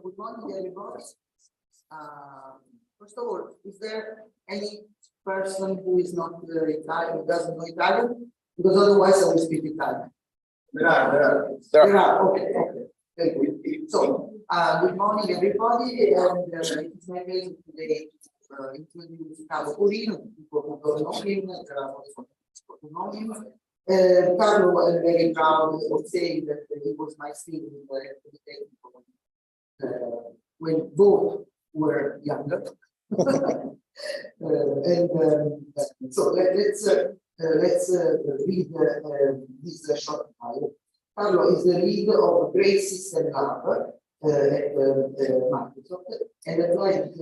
good morning, everybody. First of all, is there any person who is not Italian, who doesn't know Italian? Because otherwise I will speak Italian. There are. Okay. Very good. So, good morning, everybody, and it's my pleasure today to introduce Carlo Curino, people who don't know him, who know him. Carlo was very proud of saying that he was my student when both were younger. So let's read this short file. Carlo is the lead of Great System Lab at Microsoft, and applied to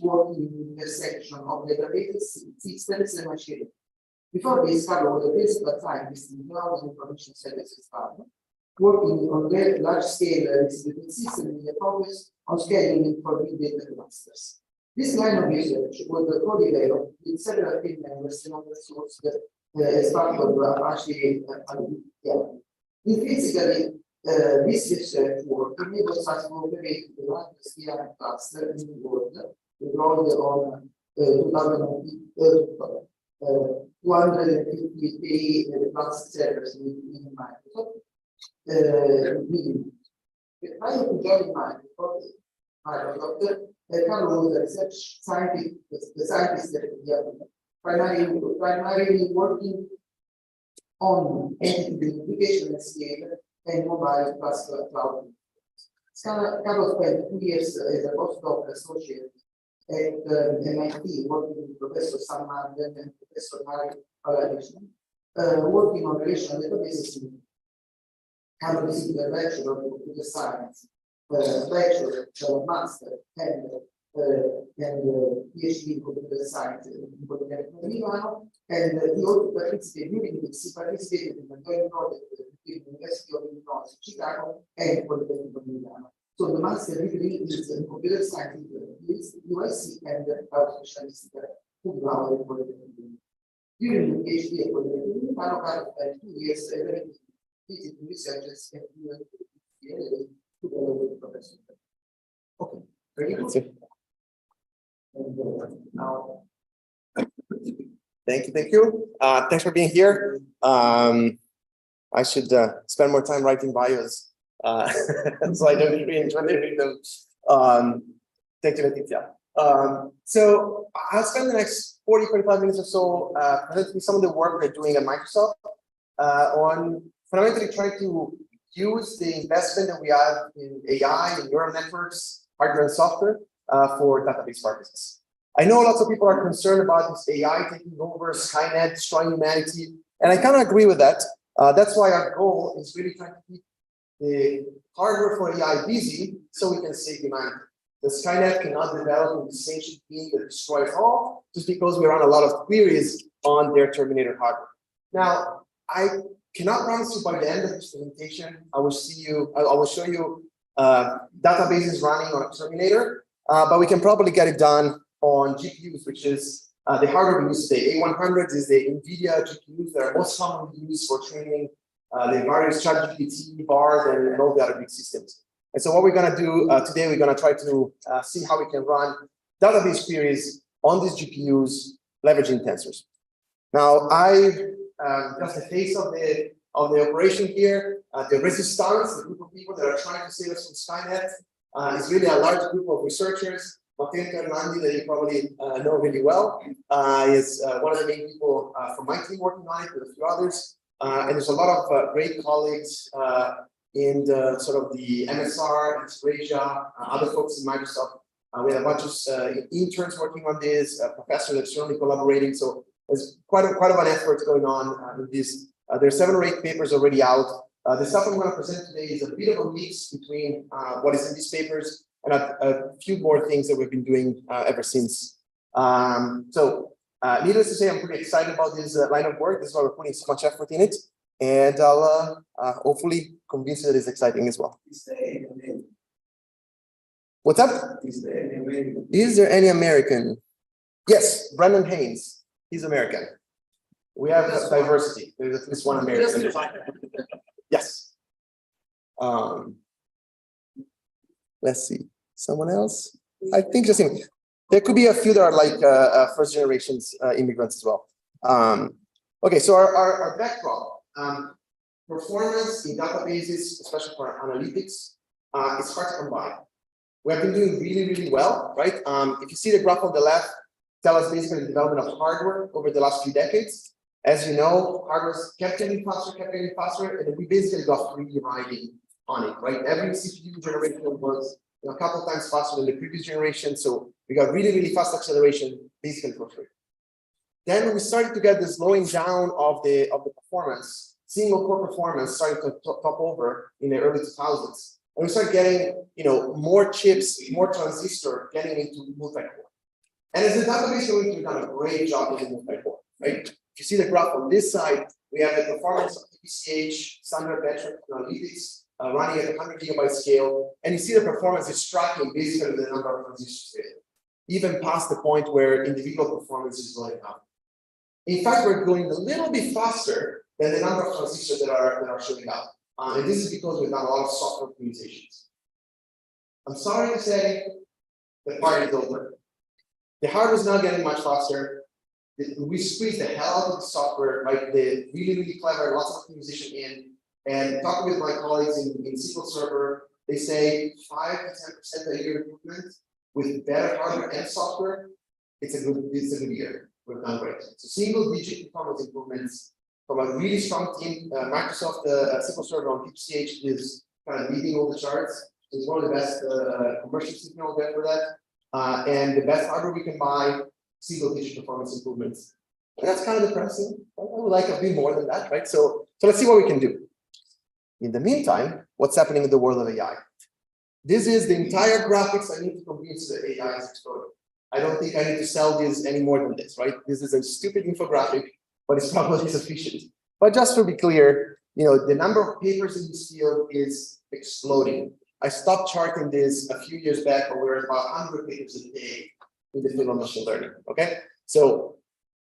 work in the section of database systems and machine. Before this, Carlo was a principal scientist in cloud and information services department, working on large-scale distributed systems with a focus on scheduling for big data clusters. This line of research was co-developed with several team members and open source as part of Apache. Intrinsically, this research work enables us to operate the largest AI cluster in the world, deployed on 250 plus servers in Microsoft. Prior to joining Microsoft, Carlo was a research scientist at the primarily working on entity unification at scale and mobile plus cloud. Carlo spent 2 years as a postdoc associate at MIT, working with Professor Sam Marden and Professor Mari Palladino, working on relational databases. Carlo received a Bachelor of Computer Science, Bachelor, Master, and PhD in Computer Science in Milano, and he also participated in the joint project between the University of Illinois, Chicago, and Polytechnic of Milano. So the master degree is in Computer Science in USC and specialist cum laude in Polytechnic. During the PhD at Polytechnic of Milano, Carlo spent 2 years visiting researchers at USC together with Professor. Okay, very good. And now, thank you. Thanks for being here. I should spend more time writing bios, so I don't really read them. Thank you, Laetitia. So I'll spend the next 40-45 minutes or so presenting some of the work we're doing at Microsoft on fundamentally trying to use the investment that we have in AI and neural networks, hardware and software, for database purposes. I know lots of people are concerned about this AI taking over, Skynet, destroying humanity, and I kind of agree with that. That's why our goal is really trying to keep the hardware for AI busy so we can save humanity. The Skynet cannot develop into this ancient being that destroys all just because we run a lot of queries on their Terminator hardware. Now, I cannot promise you by the end of this presentation, I will show you databases running on a Terminator. But we can probably get it done on GPUs, which is the hardware we use today. A100 is the NVIDIA GPUs that are most commonly used for training the various ChatGPT, Bard, and all the other big systems. And so what we're going to do today, we're going to try to see how we can run database queries on these GPUs leveraging tensors. Now, just the face of the operation here, the resistance, the group of people that are trying to save us from Skynet. It's really a large group of researchers. Matteo Carlandi, that you probably know really well, is one of the main people from my team working on it with a few others. And there's a lot of great colleagues in the sort of the MSR, Eurasia, other folks in Microsoft. We have a bunch of interns working on this, professors externally collaborating. So there's quite of an effort going on with this. There are 7 or 8 papers already out. The stuff I'm going to present today is a bit of a mix between what is in these papers and a few more things that we've been doing ever since. So needless to say, I'm pretty excited about this line of work. This is why we're putting so much effort in it. And I'll hopefully convince you that it's exciting as well. What's up? Is there any American? Yes, Brendan Haynes. He's American. We have diversity. There's at least one American. Yes. Let's see. Someone else? I think just in, there could be a few that are like first generations immigrants as well. Okay, so our backdrop, performance in databases, especially for analytics, it's hard to combine. We have been doing really, really well, right? If you see the graph on the left, tell us basically the development of hardware over the last few decades. As you know, hardware's kept getting faster, and we basically got free riding on it, right? Every CPU generation was a couple times faster than the previous generation, so we got really, really fast acceleration basically for free. Then we started to get the slowing down of the performance. Single core performance started to top over in the early 2000s. And we started getting, more chips, more transistor getting into multi-core. And as a database community, we've done a great job in multi-core, right? If you see the graph on this side, we have the performance of TPCH, standard benchmark analytics, running at 100 GB scale. And you see the performance is tracking basically the number of transistors there, even past the point where individual performance is going up. In fact, we're going a little bit faster than the number of transistors that are showing up. And this is because we've done a lot of software optimizations. I'm sorry to say, the party is over. The hardware is not getting much faster. We squeeze the hell out of the software, right? The really, really clever, lots of optimization in. And talking with my colleagues in SQLServer, they say 5 to 10% a year improvement with better hardware and software. It's a good year. We've done great. So single-digit performance improvements from a really strong team. Microsoft SQLServer on TPCH is kind of leading all the charts. It's one of the best commercial system out there for that. And the best hardware we can buy, single-digit performance improvements. And that's kind of depressing. I would like a bit more than that, right? So let's see what we can do. In the meantime, what's happening in the world of AI? This is the entire graphics I need to convince the AI is exploding. I don't think I need to sell this any more than this, right? This is a stupid infographic, but it's probably sufficient. But just to be clear, the number of papers in this field is exploding. I stopped charting this a few years back, but we're at about 100 papers a day in the field of machine learning, okay? So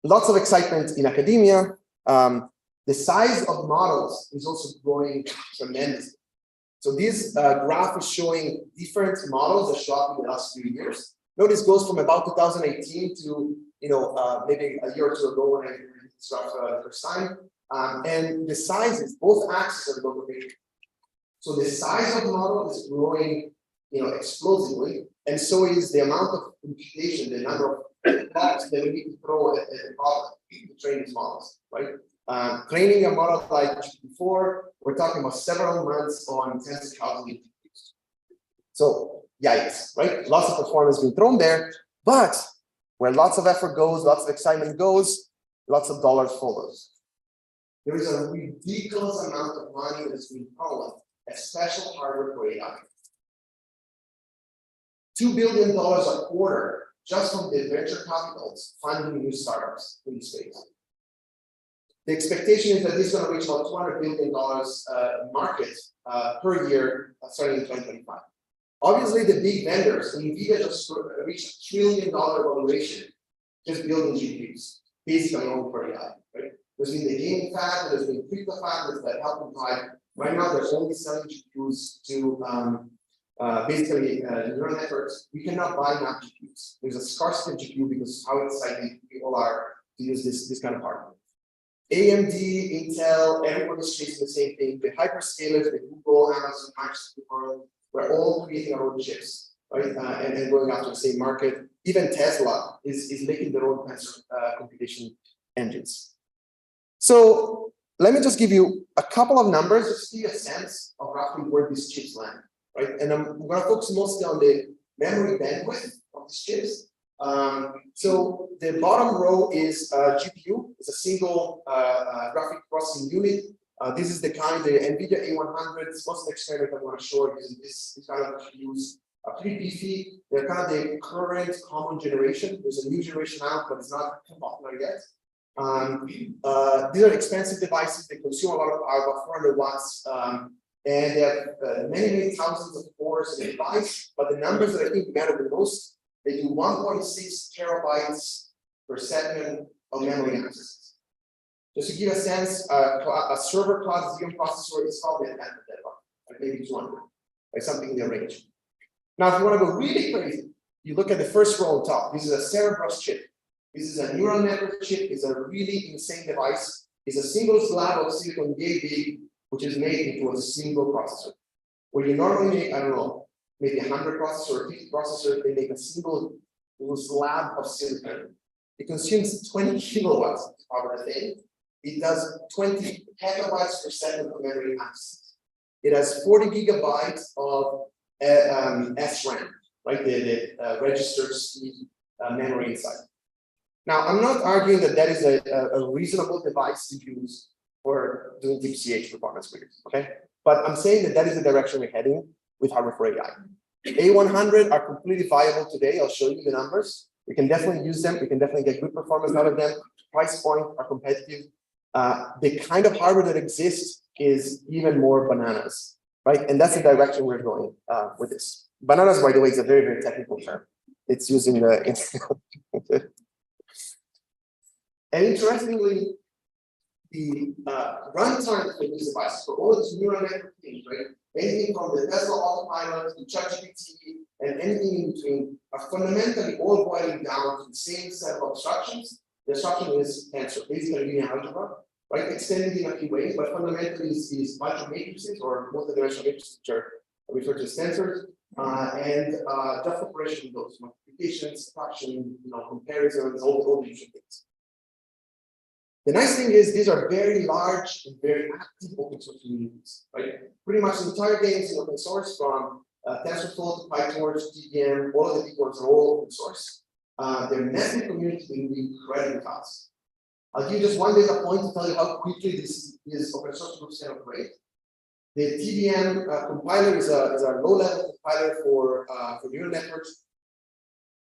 lots of excitement in academia. The size of models is also growing tremendously. So this graph is showing different models that show up in the last few years. Notice goes from about 2018 to maybe a year or two ago when I did this graph the first time. And the sizes, both axes are logarithmic. So the size of the model is growing explosively, and so is the amount of computation, the number of blocks that we need to throw at the problem to train these models, right? Training a model like before, we're talking about several months on tens of thousands of GPUs. So yikes, right? Lots of performance being thrown there, but where lots of effort goes, lots of excitement goes, lots of dollars follows. There is a ridiculous amount of money that's being thrown at special hardware for AI. $2 billion a quarter just from the venture capitals funding new startups in this space. The expectation is that this is going to reach about $200 billion market per year starting in 2025. Obviously, the big vendors, NVIDIA just reached $1 trillion valuation just building GPUs, basically only for AI. Right? There's been the gaming fab, there's been crypto fab that help them drive. Right now, they're only selling GPUs to basically neural networks. We cannot buy enough GPUs. There's a scarcity of GPU because how excited we all are to use this kind of hardware. AMD, Intel, everybody's chasing the same thing. The hyperscalers, the Google, Amazon, Microsoft, we're all creating our own chips, right? And going after the same market. Even Tesla is making their own computation engines. So let me just give you a couple of numbers just to give you a sense of roughly where these chips land, right? And I'm going to focus mostly on the memory bandwidth of these chips. So the bottom row is GPU. It's a single graphic processing unit. This is the kind, the NVIDIA A100. Most of the experiment I'm going to show using this kind of GPUs are pretty beefy. They're kind of the current common generation. There's a new generation out, but it's not popular yet. These are expensive devices. They consume a lot of power, about 400 watts. And they have many thousands of cores in the device. But the numbers that I think matter the most, they do 1.6 terabytes per second of memory access. Just to give a sense, a server class Xeon processor is probably at that level, like maybe 200, like something in the range. Now, if you want to go really crazy, you look at the first row on top. This is a Cerebros chip. This is a neural network chip. It's a really insane device. It's a single slab of silicon yay big, which is made into a single processor. Where you normally make, I don't know, maybe 100 processors or 50 processors, they make a single little slab of silicon. It consumes 20 kilowatts to power the thing. It does 20 petabytes per second of memory access. It has 40 gigabytes of SRAM, right? The registered speed memory inside. Now, I'm not arguing that that is a reasonable device to use for doing deep CH performance queries, okay? But I'm saying that that is the direction we're heading with hardware for AI. A100 are completely viable today. I'll show you the numbers. We can definitely use them. We can definitely get good performance out of them. Price point are competitive. The kind of hardware that exists is even more bananas, right? And that's the direction we're going with this. Bananas, by the way, is a very, very technical term. It's used in the and interestingly, the runtime for these devices, for all these neural network things, right? Anything from the Tesla autopilot to ChatGPT and anything in between are fundamentally all boiling down to the same set of abstractions. The abstraction is tensor, basically linear algebra, right? Extended in a few ways, but fundamentally is bunch of matrices or multidimensional matrices, which are referred to as tensors, and just operation of those multiplications, subtraction, comparisons, all the usual things. The nice thing is these are very large and very active open source communities, right? Pretty much the entire game is open source, from TensorFlow to PyTorch, TVM, all of the big ones are all open source. Their massive community will be incredibly fast. I'll give you just one data point to tell you how quickly this open source groups can operate. The TVM compiler is a low-level compiler for neural networks.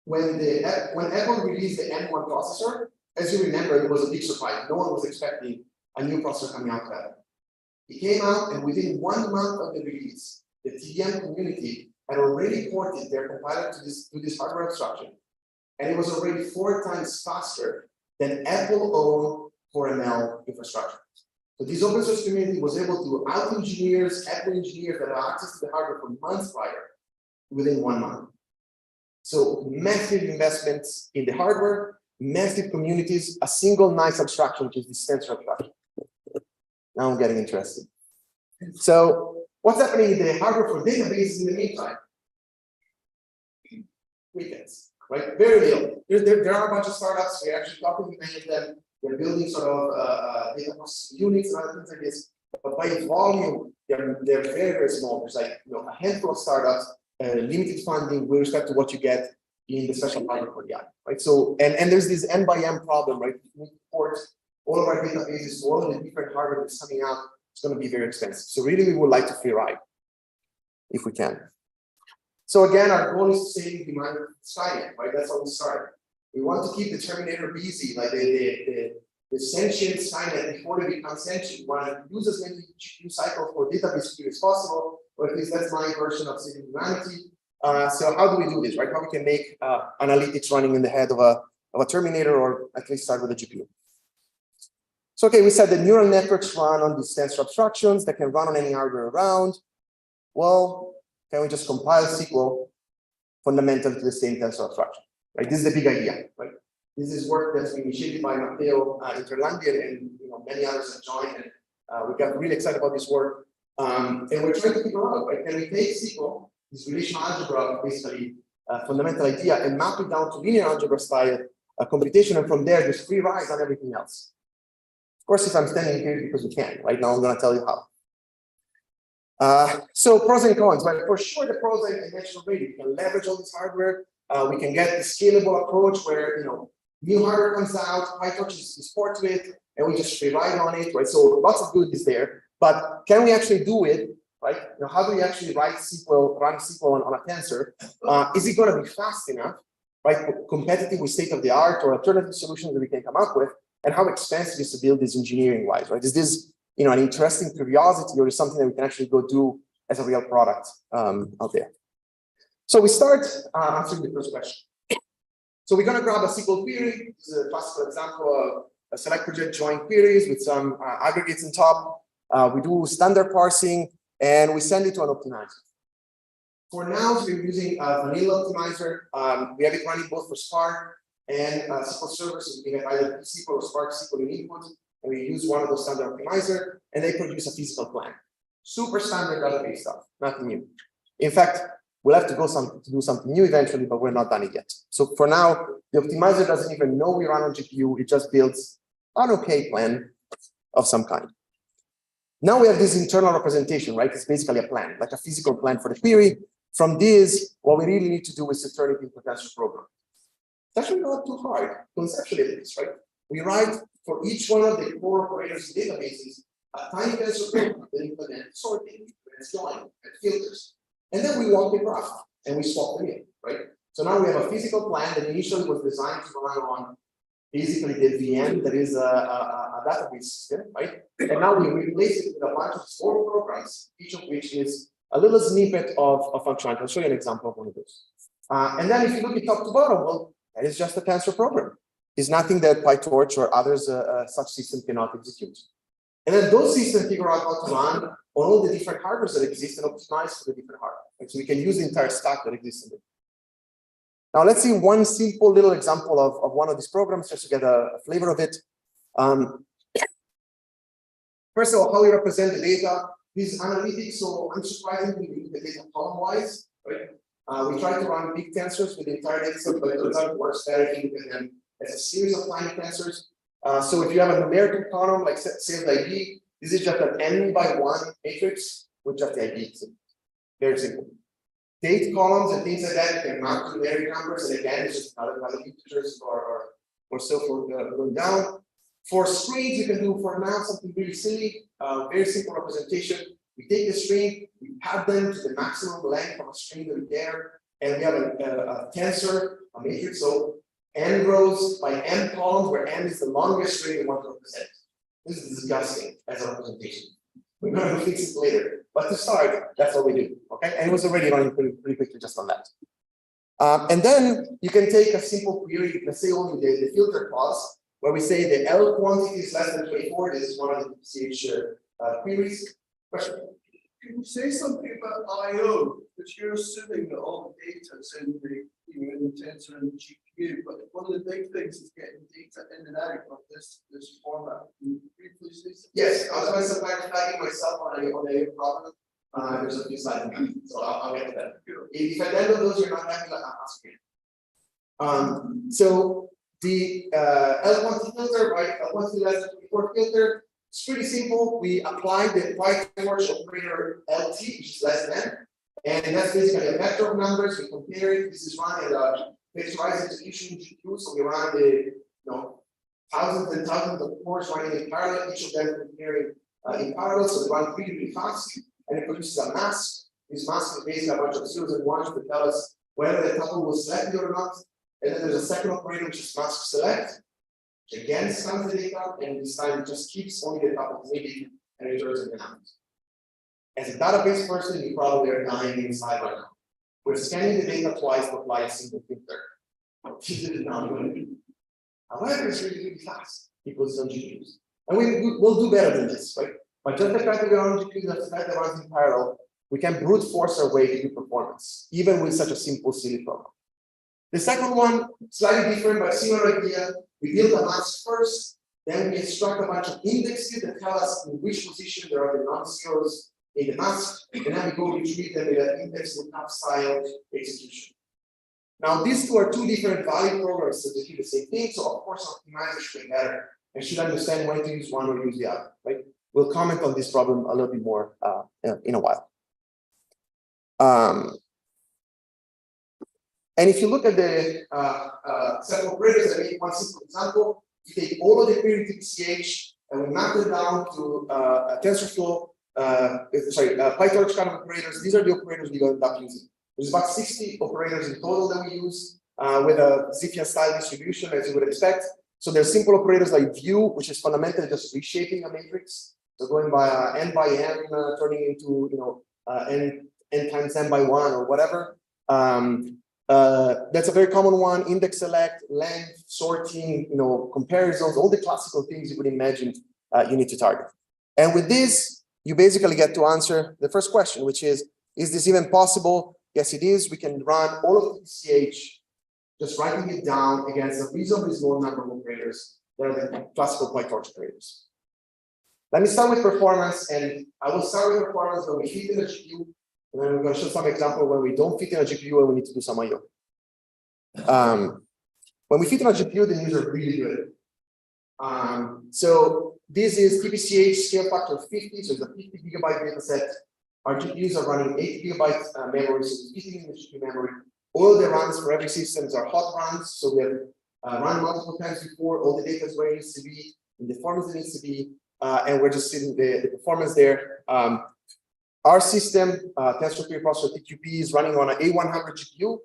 When Apple released the M1 processor, as you remember, it was a big surprise. No one was expecting a new processor coming out of that. It came out, and within 1 month of the release, the TVM community had already ported their compiler to this hardware abstraction, and it was already 4 times faster than Apple-owned 4ML infrastructure. So this open source community was able to out-engineer Apple engineers that had access to the hardware for months prior, within 1 month. So massive investments in the hardware, massive communities, a single nice abstraction, which is this tensor abstraction. Now I'm getting interested. So what's happening in the hardware for databases in the meantime? Weekends, right? Very little. There are a bunch of startups. We're actually talking to many of them. They're building sort of data processing units and other things like this. But by volume, they're very, very small. There's like a handful of startups, limited funding with respect to what you get in the special hardware for the AI, right? So, and there's this N by M problem, right? We port all of our databases to all of the different hardware that's coming out. It's going to be very expensive. So really, we would like to free ride if we can. So again, our goal is to save the mind of Skynet, right? That's how we started. We want to keep the Terminator busy, like the sentient Skynet before they become sentient. We want to use as many GPU cycles for database query as possible, or at least that's my version of saving humanity. So how do we do this, right? How we can make analytics running in the head of a Terminator, or at least start with a GPU. So okay, we said the neural networks run on these tensor abstractions that can run on any hardware around. Well, can we just compile SQL fundamental to the same tensor abstraction? Right? This is the big idea, right? This is work that's been initiated by Matteo Interlandian, and many others have joined, and we got really excited about this work. And we're trying to figure out, right? Can we take SQL, this relational algebra, basically fundamental idea, and map it down to linear algebra style computation, and from there just free ride on everything else. Of course, if I'm standing here because we can, right? Now I'm going to tell you how. So pros and cons, but for sure the pros I mentioned already. We can leverage all this hardware. We can get the scalable approach where new hardware comes out, PyTorch is port to it, and we just free ride on it, right? So lots of good is there, but can we actually do it, right? How do we actually run SQL on a tensor? Is it going to be fast enough, right? Competitive with state of the art or alternative solutions that we can come up with, and how expensive is to build this engineering wise, right? Is this an interesting curiosity, or is something that we can actually go do as a real product out there? So we start answering the first question. So we're going to grab a SQL query. This is a classical example of a select project join queries with some aggregates on top. We do standard parsing, and we send it to an optimizer. For now, we're using a vanilla optimizer. We have it running both for Spark and SQLServer, so we can have either SQL or Spark SQL in input, and we use one of those standard optimizer, and they produce a physical plan. Super standard database stuff, nothing new. In fact, we'll have to go to do something new eventually, but we're not done it yet. So for now, the optimizer doesn't even know we run on GPU. It just builds an okay plan of some kind. Now we have this internal representation, right? It's basically a plan, like a physical plan for the query. From this, what we really need to do is to turn it into a tensor program. It's actually not too hard, conceptually at least, right? We write for each one of the core operators in databases a tiny tensor program that implements sorting, and join, and filters. And then we walk the graph and we swap them in, right? So now we have a physical plan that initially was designed to run on basically the VM that is a database system, right? And now we replace it with a bunch of small programs, each of which is a little snippet of a functionality. I'll show you an example of one of those. And then if you look at top to bottom, well, that is just a tensor program. It's nothing that PyTorch or others such systems cannot execute. And then those systems figure out how to run on all the different hardware that exist and optimize for the different hardware. And so we can use the entire stack that exists in it. Now let's see one simple little example of one of these programs just to get a flavor of it. First of all, how we represent the data. This is analytics, so unsurprisingly, we do the data column-wise, right? We try to run big tensors with the entire data set, but it turns out it works better if you look at them as a series of tiny tensors. So if you have a numerical column like sales ID, this is just an n by 1 matrix with just the ID. Very simple. Date columns and things like that can map to numeric numbers, and again, it's just another integers or so forth going down. For screens, you can do for now something really silly, very simple representation. We take the string, we pad them to the maximum length of a string that we care, and we have a tensor, a matrix, so n rows by n columns, where n is the longest string we want to represent. This is disgusting as a representation. We're going to fix it later. But to start, that's what we do. Okay, and it was already running pretty quickly just on that. And then you can take a simple query, let's say only the filter clause, where we say the L quantity is less than 24. This is one of the CH queries. Question? Can you say something about I/O? Because you're assuming that all the data is in the tensor and the GPU, but one of the big things is getting data in and out of this format. Can you briefly say something? Yes, I was going to start flagging myself on a problem. There's a few slides, so I'll get to that. If at the end of those you're not happy, I'll ask you. So the L quantity filter, right? L quantity less than 24 filter. It's pretty simple. We apply the PyTorch operator LT, which is less than, and that's basically a vector of numbers. We compare it. This is run at a vectorized execution GPU, so we run the thousands and thousands of cores running in parallel, each of them comparing in parallel, so they run really fast, and it produces a mask. This mask is basically a bunch of zeros and ones to tell us whether the tuple was selected or not. And then there's a second operator, which is mask select, which again scans the data, and this time it just keeps only the tuple needed and returns an out. As a database person, you probably are dying inside right now. We're scanning the data twice to apply a single filter. This is not going to do. However, it's really fast because it's on GPUs. And we'll do better than this, right? But just the fact that we're on GPUs, the fact that runs in parallel, we can brute force our way to do performance, even with such a simple, silly program. The second one, slightly different, but similar idea. We build a mask first, then we extract a bunch of indexes that tell us in which position there are the non-zeros in the mask, and then we go retrieve them with an index lookup style execution. Now, these two are two different value programs that do the same thing, so of course, optimizers should be better and should understand when to use one or use the other, right? We'll comment on this problem a little bit more in a while. And if you look at the set of operators, I made one simple example. You take all of the query TPCH and we map them down to TensorFlow, PyTorch kind of operators. These are the operators we end up using. There's about 60 operators in total that we use with a Zipf style distribution, as you would expect. So there's simple operators like view, which is fundamentally just reshaping a matrix. So going by n by n, turning into n times n by 1 or whatever. That's a very common one. Index select, length, sorting, comparisons, all the classical things you would imagine you need to target. And with this, you basically get to answer the first question, which is this even possible? Yes, it is. We can run all of TPCH, just writing it down against a reasonably small number of operators. They're the classical PyTorch operators. Let me start with performance, and I will start with performance when we fit in a GPU, and then we're going to show some example when we don't fit in a GPU and we need to do some I/O. When we fit in a GPU, the news are really good. So this is TPCH scale factor 50, so it's a 50 gigabyte data set. Our GPUs are running 8 gigabyte memory, so it's fitting in the GPU memory. All the runs for every system are hot runs, so we have run multiple times before, all the data is where it needs to be, in the format it needs to be, and we're just seeing the performance there. Our system, Tensor Query Processor TQP, is running on an A100 GPU.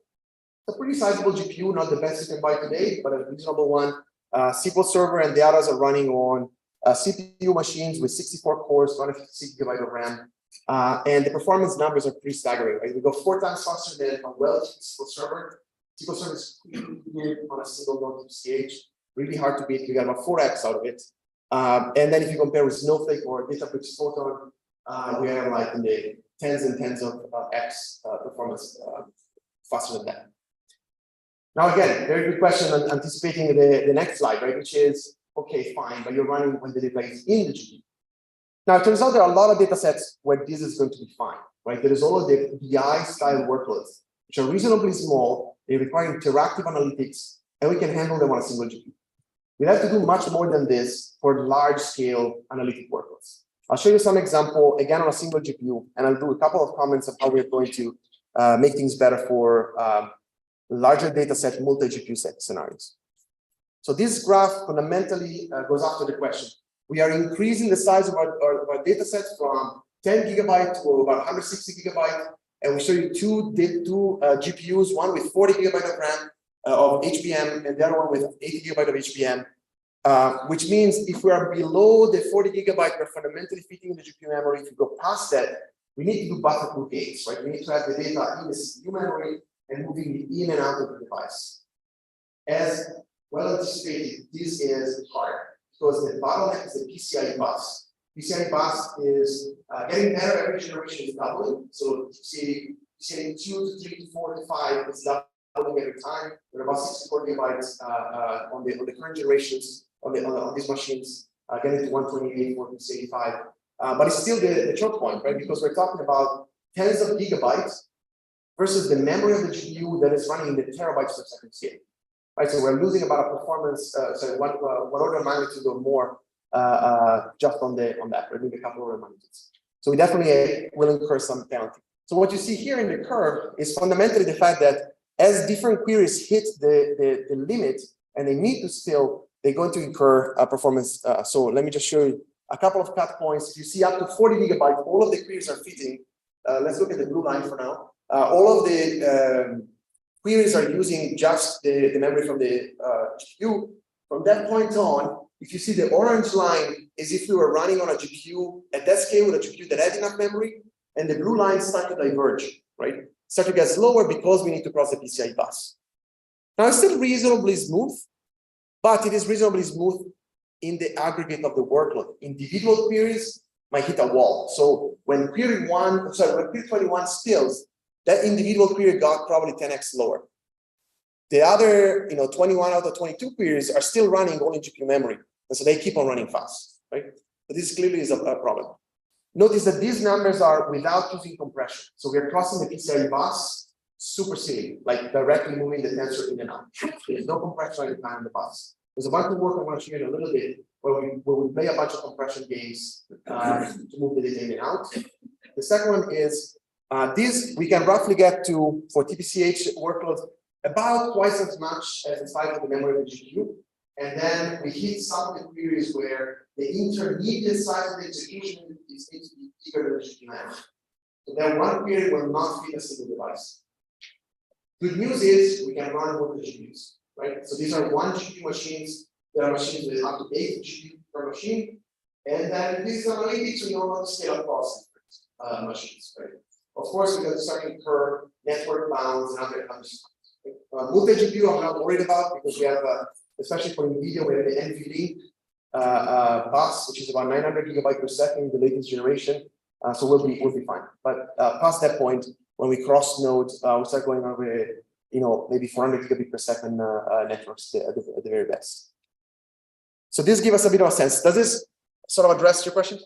It's a pretty sizable GPU, not the best you can buy today, but a reasonable one. SQLServer and the others are running on CPU machines with 64 cores, 256 gigabyte of RAM. And the performance numbers are pretty staggering. Right? We go 4 times faster than a SQLServer. SQLServer is good on a single node TPCH. Really hard to beat. We got about 4x out of it. And then if you compare with Snowflake or Databricks Photon, we are like in the tens and tens of x performance faster than that. Now again, very good question on anticipating the next slide, right? Which is, okay, fine, but you're running when the data is in the GPU. Now it turns out there are a lot of data sets where this is going to be fine, right? There is all of the BI style workloads, which are reasonably small, they require interactive analytics, and we can handle them on a single GPU. We have to do much more than this for large scale analytic workloads. I'll show you some example again on a single GPU, and I'll do a couple of comments of how we're going to make things better for larger data set multi-GPU set scenarios. So this graph fundamentally goes after the question. We are increasing the size of our data set from 10 gigabyte to about 160 gigabyte, and we show you two GPUs, one with 40 gigabyte of RAM of HBM, and the other one with 80 gigabyte of HBM, which means if we are below the 40 gigabyte, we're fundamentally fitting in the GPU memory. If we go past that, we need to do buffer proof gates, right? We need to have the data in the CPU memory and moving it in and out of the device. As well anticipated, this is hard because the bottleneck is the PCI bus. PCI bus is getting better every generation is doubling. So PCI 2 to 3 to 4 to 5 is doubling every time. We're about 64 gigabytes on the current generations on these machines, getting to 128 for PCI 5. But it's still the choke point, right? Because we're talking about tens of gigabytes versus the memory of the GPU that is running in the terabytes per second scale. Right, so we're losing about a performance, one order of magnitude or more just on that. We're doing a couple order of magnitudes. So we definitely will incur some penalty. So what you see here in the curve is fundamentally the fact that as different queries hit the limit and they need to scale, they're going to incur performance. So let me just show you a couple of cut points. If you see up to 40 gigabytes, all of the queries are fitting. Let's look at the blue line for now. All of the queries are using just the memory from the GPU. From that point on, if you see the orange line is if we were running on a GPU at that scale with a GPU that had enough memory, and the blue lines start to diverge, right? Start to get slower because we need to cross the PCI bus. Now it's still reasonably smooth, but it is reasonably smooth in the aggregate of the workload. Individual queries might hit a wall. So when query 21 stills, that individual query got probably 10x slower. The other, 21 out of 22 queries are still running only GPU memory, and so they keep on running fast, right? But this clearly is a problem. Notice that these numbers are without using compression. So we are crossing the PCI bus super silly, like directly moving the tensor in and out. There's no compression any time on the bus. There's a bunch of work I want to show you in a little bit where we play a bunch of compression games to move the data in and out. The second one is this we can roughly get to for TPCH workloads about twice as much as the size of the memory of the GPU. And then we hit some of the queries where the intermediate size of the execution is going to be bigger than the GPU memory. So then one query will not fit a single device. Good news is we can run both the GPUs, right? So these are 1 GPU machines. There are machines with up to 8 GPU per machine. And then this is analytics, so you don't want to scale across machines, right? Of course, we can start to incur network bounds and other stuff. Multi-GPU, I'm not worried about because we have, especially for NVIDIA, we have the NVLink bus, which is about 900 gigabytes per second, the latest generation. So we'll be fine. But past that point, when we cross nodes, we start going over, maybe 400 gigabit per second networks at the very best. So this gives us a bit of a sense. Does this sort of address your question?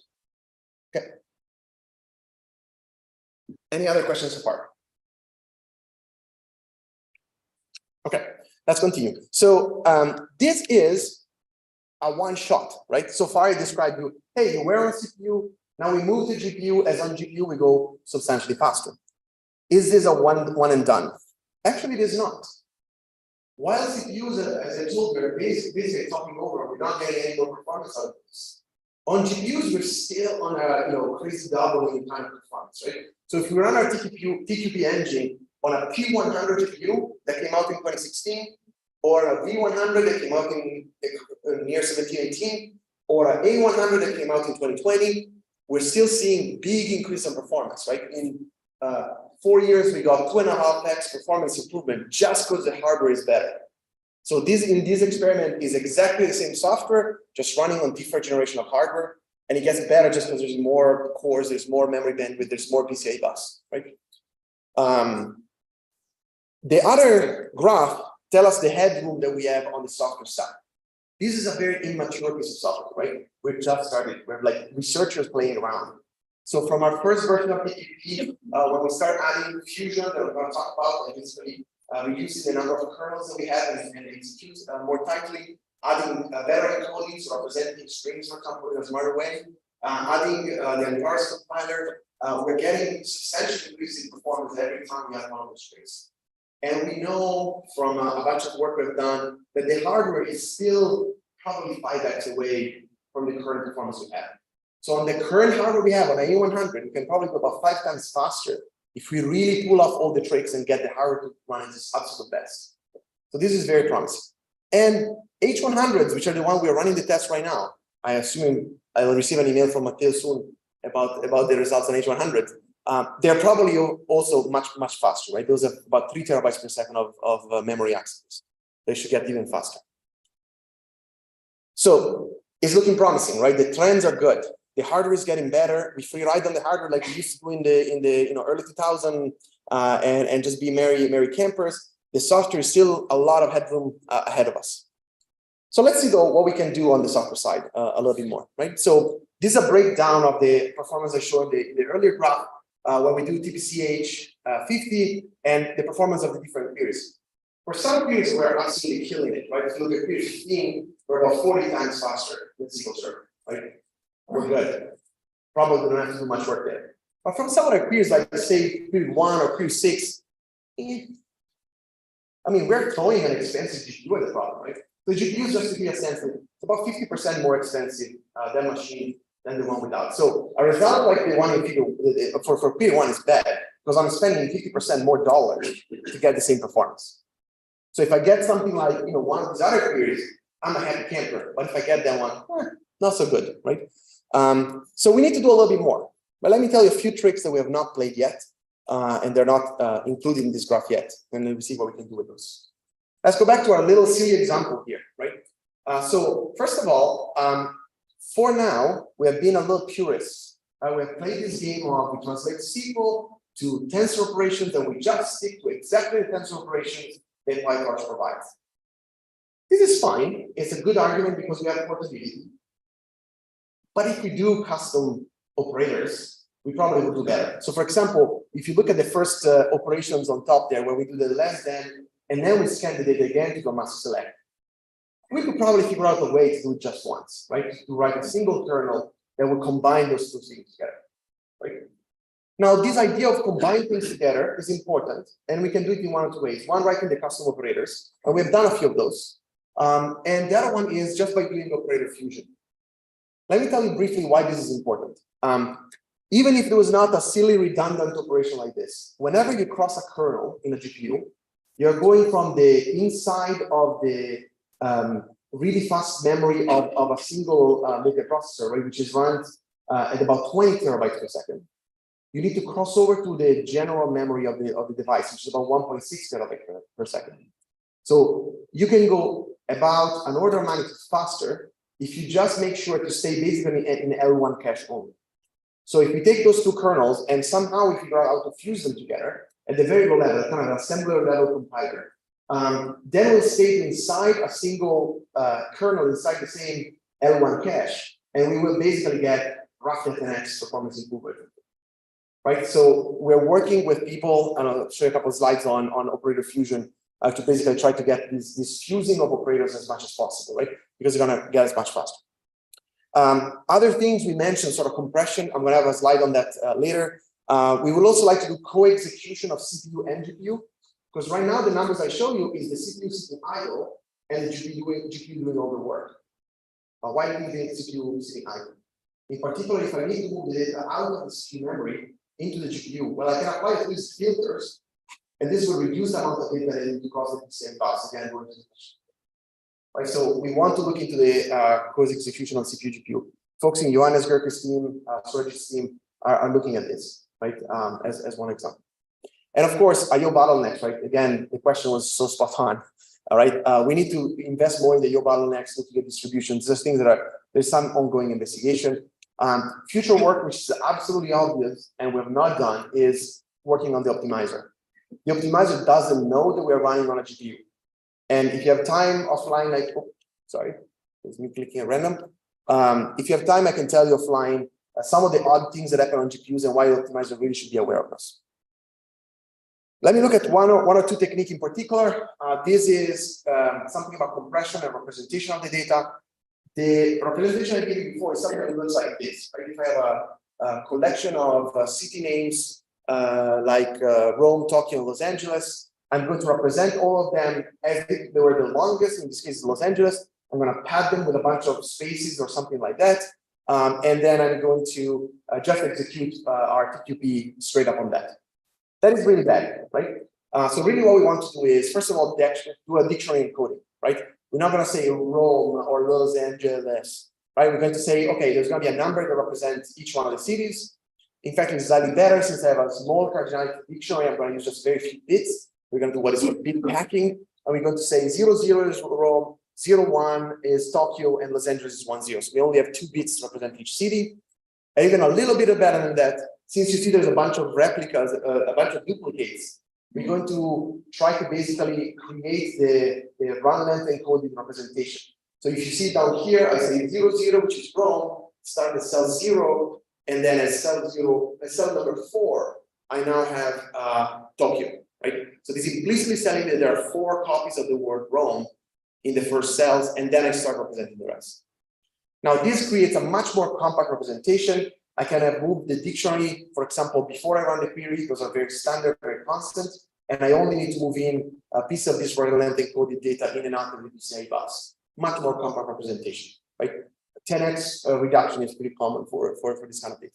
Okay. Any other questions so far? Okay, let's continue. So this is a one shot, right? So far I described you, hey, you were on CPU, now we move to GPU, as on GPU we go substantially faster. Is this a one and done? Actually, it is not. While CPUs, as I told you, are basically talking over, we're not getting any more performance out of this. On GPUs, we're still on a crazy doubling in time performance, right? So if we run our TQP engine on a P100 GPU that came out in 2016, or a V100 that came out in near 1718, or an A100 that came out in 2020, we're still seeing big increase in performance, right? In 4 years, we got 2.5x performance improvement just because the hardware is better. So in this experiment is exactly the same software, just running on different generation of hardware, and it gets better just because there's more cores, there's more memory bandwidth, there's more PCIe bus, right? The other graph tells us the headroom that we have on the software side. This is a very immature piece of software, right? We've just started. We're like researchers playing around. So from our first version of TPP, when we start adding fusion that we're going to talk about, and basically reducing the number of kernels that we have and execute more tightly, adding better encoding, so representing strings, for example, in a smarter way, adding the entire compiler, we're getting substantial increase in performance every time we add one of those strings. And we know from a bunch of work we've done that the hardware is still probably 5x away from the current performance we have. So on the current hardware we have on A100, we can probably go about 5 times faster if we really pull off all the tricks and get the hardware to run at its absolute best. So this is very promising. And H100s, which are the one we are running the test right now, I assume I will receive an email from Matteo soon about the results on H100. They're probably also much faster, right? Those have about 3 terabytes per second of memory access. They should get even faster. So it's looking promising, right? The trends are good. The hardware is getting better. We free ride on the hardware like we used to do in the early 2000s and just be merry campers. The software is still a lot of headroom ahead of us. So let's see though what we can do on the software side a little bit more, right? So this is a breakdown of the performance I showed in the earlier graph when we do TPCH 50 and the performance of the different queries. For some queries, we're absolutely killing it, right? If you look at query 15, we're about 40 times faster than SQLServer, right? We're good. Probably don't have to do much work there. But from some other queries, like say query 1 or query 6, I mean, we're throwing an expensive GPU at the problem, right? The GPU, just to give you a sense, it's about 50% more expensive than machine than the one without. So a result like the one in figure for query 1 is bad because I'm spending 50% more dollars to get the same performance. So if I get something like one of these other queries, I'm a happy camper. But if I get that one, not so good, right? So we need to do a little bit more. But let me tell you a few tricks that we have not played yet, and they're not included in this graph yet. And then we see what we can do with those. Let's go back to our little silly example here, right? So first of all, for now, we have been a little purists. We have played this game of we translate SQL to tensor operations, and we just stick to exactly the tensor operations that PyTorch provides. This is fine. It's a good argument because we have portability. But if we do custom operators, we probably would do better. So for example, if you look at the first operations on top there, where we do the less than, and then we scan the data again to go master select, we could probably figure out a way to do it just once, right? To write a single kernel that will combine those two things together, right? Now, this idea of combining things together is important, and we can do it in one of two ways. One, writing the custom operators, and we've done a few of those. And the other one is just by doing operator fusion. Let me tell you briefly why this is important. Even if there was not a silly redundant operation like this, whenever you cross a kernel in a GPU, you're going from the inside of the really fast memory of a single multiprocessor, right, which is run at about 20 terabytes per second. You need to cross over to the general memory of the device, which is about 1.6 terabytes per second. So you can go about an order of magnitude faster if you just make sure to stay basically in L1 cache only. So if we take those two kernels and somehow we figure out how to fuse them together at the very low level, kind of assembler level compiler, then we'll state inside a single kernel inside the same L1 cache, and we will basically get roughly 10x performance improvement. Right, so we're working with people, and I'll show you a couple of slides on operator fusion to basically try to get this fusing of operators as much as possible, right? Because they're gonna get as much faster. Other things we mentioned, sort of compression. I'm gonna have a slide on that later. We would also like to do co-execution of CPU and GPU, because right now the numbers I show you is the CPU sitting idle and the GPU doing all the work. Why do the CPU sitting idle? In particular, if I need to move the data out of the CPU memory into the GPU, well, I can apply to these filters, and this will reduce the amount of data that is because of the same cost. Again, going to the question. Right, so we want to look into the co-execution on CPU GPU. Folks in Johannes Gerke's team, Suraj's team are looking at this, right, as one example. And of course, IO bottlenecks, right? Again, the question was so spot on. All right, we need to invest more in the IO bottlenecks, looking at distributions. There's things that there's some ongoing investigation. Future work, which is absolutely obvious and we have not done, is working on the optimizer. The optimizer doesn't know that we're running on a GPU. And if you have time offline, like, oh, sorry, it's me clicking at random. If you have time, I can tell you offline some of the odd things that happen on GPUs and why the optimizer really should be aware of this. Let me look at one or two techniques in particular. This is something about compression and representation of the data. The representation I gave you before is something that looks like this. Right? If I have a collection of city names like Rome, Tokyo, and Los Angeles, I'm going to represent all of them as if they were the longest, in this case, Los Angeles. I'm going to pad them with a bunch of spaces or something like that. And then I'm going to just execute our TQP straight up on that. That is really bad, right? So really what we want to do is, first of all, do a dictionary encoding, right? We're not going to say Rome or Los Angeles, right? We're going to say, okay, there's going to be a number that represents each one of the cities. In fact, it's slightly better since I have a small cardinality dictionary. I'm going to use just very few bits. We're going to do what is called bit packing. And we're going to say 00 is Rome, 01 is Tokyo, and Los Angeles is 10. So we only have 2 bits to represent each city. And even a little bit better than that, since you see there's a bunch of replicas, a bunch of duplicates, we're going to try to basically create the run length encoded representation. So if you see down here, I say 00, which is Rome, start at cell 0, and then at cell 0, at cell number 4, I now have Tokyo, right? So this is implicitly telling me that there are 4 copies of the word Rome in the first cells, and then I start representing the rest. Now, this creates a much more compact representation. I can have moved the dictionary, for example, before I run the query. Those are very standard, very constant. And I only need to move in a piece of this run length encoded data in and out of the PCI bus. Much more compact representation, right? 10x reduction is pretty common for this kind of data.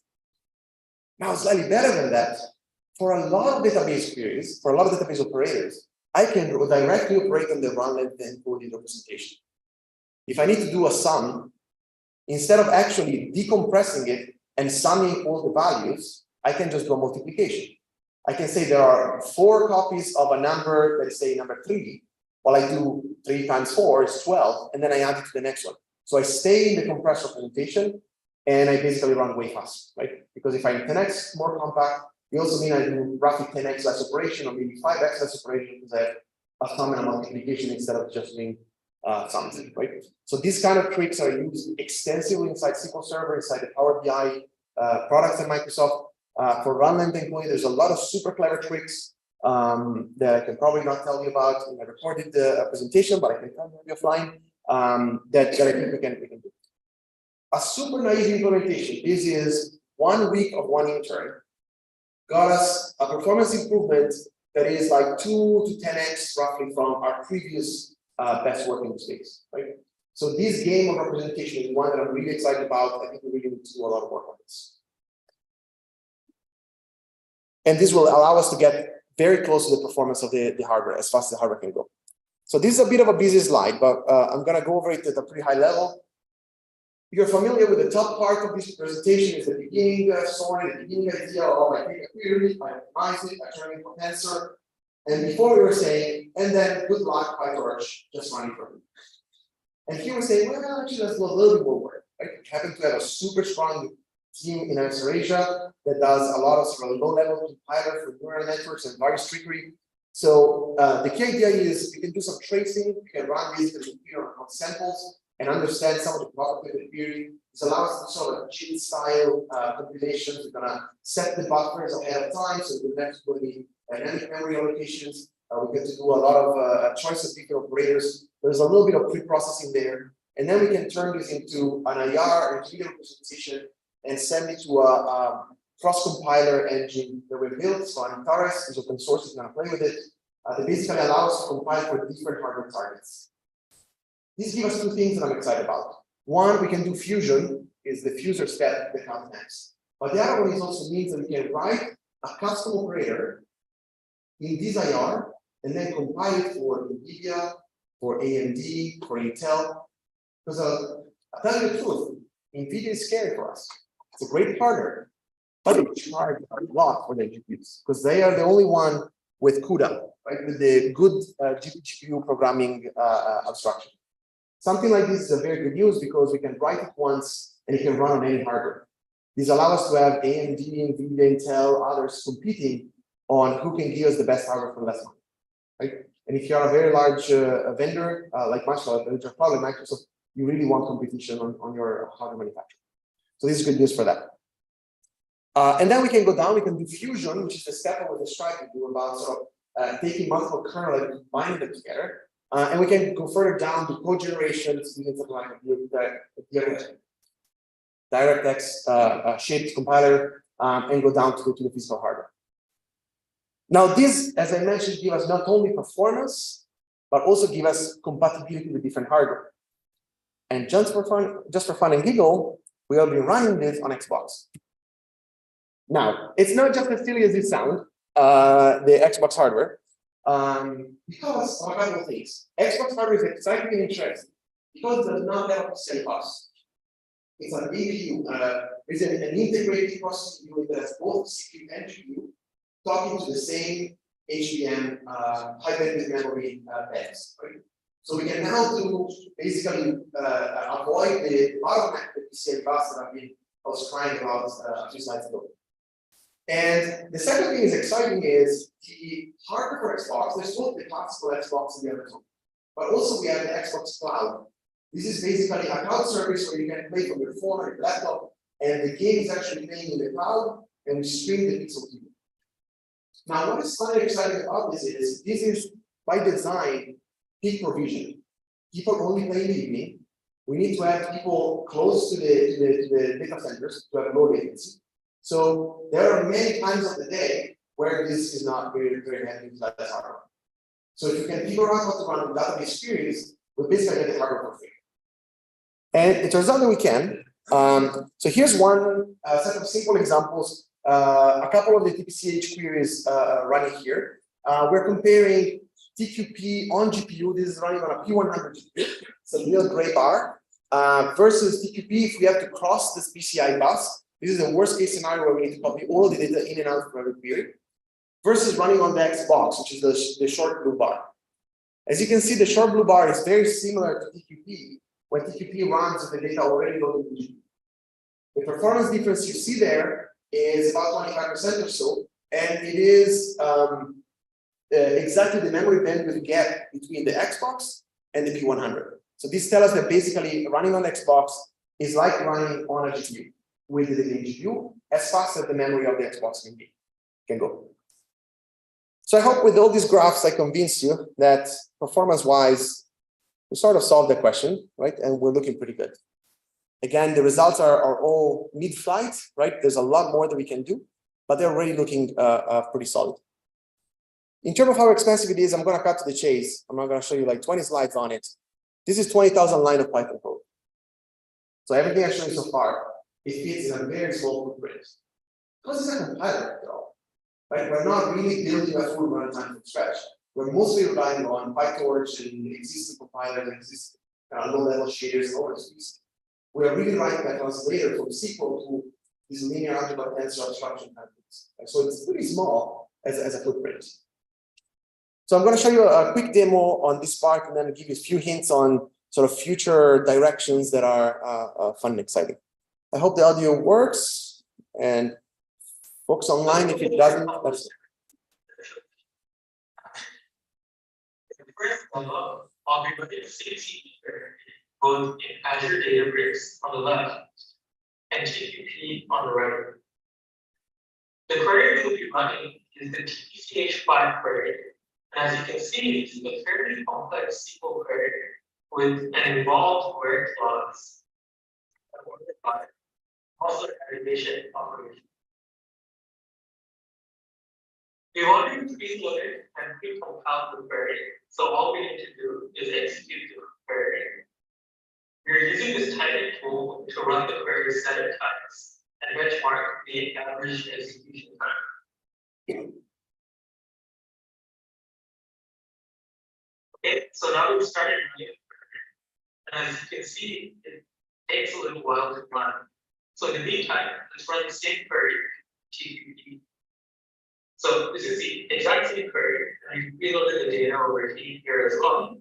Now, slightly better than that, for a lot of database queries, for a lot of database operators, I can directly operate on the run length encoded representation. If I need to do a sum, instead of actually decompressing it and summing all the values, I can just do a multiplication. I can say there are 4 copies of a number, let's say number 3. Well, I do 3 times 4 is 12, and then I add it to the next one. So I stay in the compressed representation, and I basically run way faster, right? Because if I'm 10x more compact, it also means I do roughly 10x less operation, or maybe 5x less operation, because I have a sum and a multiplication instead of just doing something, right? So these kind of tricks are used extensively inside SQLServer, inside the Power BI products at Microsoft. For run length encoding, there's a lot of super clever tricks that I can probably not tell you about in my recorded presentation, but I can tell you offline that I think we can do. A super naive implementation. This is 1 week of one intern got us a performance improvement that is like 2 to 10x roughly from our previous best working space, right? So this game of representation is one that I'm really excited about. I think we really need to do a lot of work on this. And this will allow us to get very close to the performance of the hardware, as fast as the hardware can go. So this is a bit of a busy slide, but I'm going to go over it at a pretty high level. You're familiar with the top part of this presentation is the beginning story, the beginning idea of I take a query, I optimize it, I turn it into a tensor. And before we were saying, and then good luck, PyTorch, just run it for me. And here we're saying, well, actually, let's do a little bit more work. Right? We happen to have a super strong team in Australia that does a lot of sort of low-level compiler for neural networks and various trickery. So the key idea is you can do some tracing, you can run this on samples and understand some of the properties of the query. This allows us to sort of cheat style compilations. We're gonna set the buffers ahead of time, so the next will be dynamic memory allocations. We get to do a lot of choice of different operators. There's a little bit of pre-processing there. And then we can turn this into an IR or video representation and send it to a cross-compiler engine that we built. So Antares is open source, is gonna play with it. That basically allows us to compile for different hardware targets. This gives us two things that I'm excited about. One, we can do fusion, is the fuser step that comes next. But the other one is also means that we can write a custom operator in this IR and then compile it for NVIDIA, for AMD, for Intel. Because I'll tell you the truth, NVIDIA is scary for us. It's a great partner, but they charge a lot for their GPUs because they are the only one with CUDA, right? With the good GPU programming abstraction. Something like this is a very good news because we can write it once and it can run on any hardware. This allows us to have AMD, NVIDIA, Intel, others competing on who can give us the best hardware for less money, right? And if you are a very large vendor like Microsoft, probably Microsoft, you really want competition on your hardware manufacturer. So this is good news for that. And then we can go down, we can do fusion, which is the step I was describing to you about sort of taking multiple kernels and combining them together. And we can go further down to code generation, using something like DirectX shaped compiler, and go down to the physical hardware. Now, this, as I mentioned, give us not only performance, but also give us compatibility with different hardware. And just for fun and giggle, we will be running this on Xbox. Now, it's not just as silly as it sounds, the Xbox hardware, because of a couple of things. Xbox hardware is exciting and interesting because it does not have a PCI bus. It's an APU, it's an integrated processing unit that has both CPU and GPU talking to the same HBM high bandwidth memory beds, right? So we can now do basically avoid the bottleneck that PCI bus that I was crying about a few slides ago. And the second thing is exciting is the hardware for Xbox. There's both the classical Xbox and the other two, but also we have the Xbox Cloud. This is basically a cloud service where you can play from your phone or your laptop, and the game is actually playing in the cloud, and we stream the pixel to you. Now, what is slightly exciting about this is by design peak provision. People only play in the evening. We need to have people close to the data centers to have low latency. So there are many times of the day where this is not very, very handy to that hardware. So if you can figure out how to run database queries, we basically get the hardware for free. And it turns out that we can. So here's one set of simple examples. A couple of the TPCH queries running here. We're comparing TQP on GPU. This is running on a P100 GPU. It's a little gray bar. Versus TQP if we have to cross this PCI bus. This is the worst case scenario where we need to copy all the data in and out from every query. Versus running on the Xbox, which is the short blue bar. As you can see, the short blue bar is very similar to TQP when TQP runs with the data already loaded in GPU. The performance difference you see there is about 25% or so, and it is exactly the memory bandwidth gap between the Xbox and the P100. So this tells us that basically running on Xbox is like running on a GPU with the GPU as fast as the memory of the Xbox can go. So I hope with all these graphs I convinced you that performance-wise, we sort of solved the question, right? And we're looking pretty good. Again, the results are all mid-flight, right? There's a lot more that we can do, but they're already looking pretty solid. In terms of how expensive it is, I'm going to cut to the chase. I'm not going to show you like 20 slides on it. This is 20,000 lines of Python code. So everything I've shown you so far, it fits in a very small footprint. Because it's a compiler, though, right? We're not really building a full runtime from scratch. We're mostly relying on PyTorch and existing compilers and existing low-level shaders and all those pieces. We are really writing a translator from SQL to these linear algebra tensor abstraction methods. So it's pretty small as a footprint. So I'm going to show you a quick demo on this part and then give you a few hints on sort of future directions that are fun and exciting. I hope the audio works, and folks online, if it doesn't, that's First I'll be looking at safety both in Azure Databricks on the left and TPP on the right. The query we'll be running is the TPCH5 query. And as you can see, it's a fairly complex SQL query with an involved query clause, also aggregation operation. We want to preload it and pre-compile the query. So all we need to do is execute the query. We're using this timing tool to run the query 7 times and benchmark the average execution time. Okay, so now we've started running the query. And as you can see, it takes a little while to run. So in the meantime, let's run the same query, TPP. So this is the exact same query, and we reloaded the data over here as well.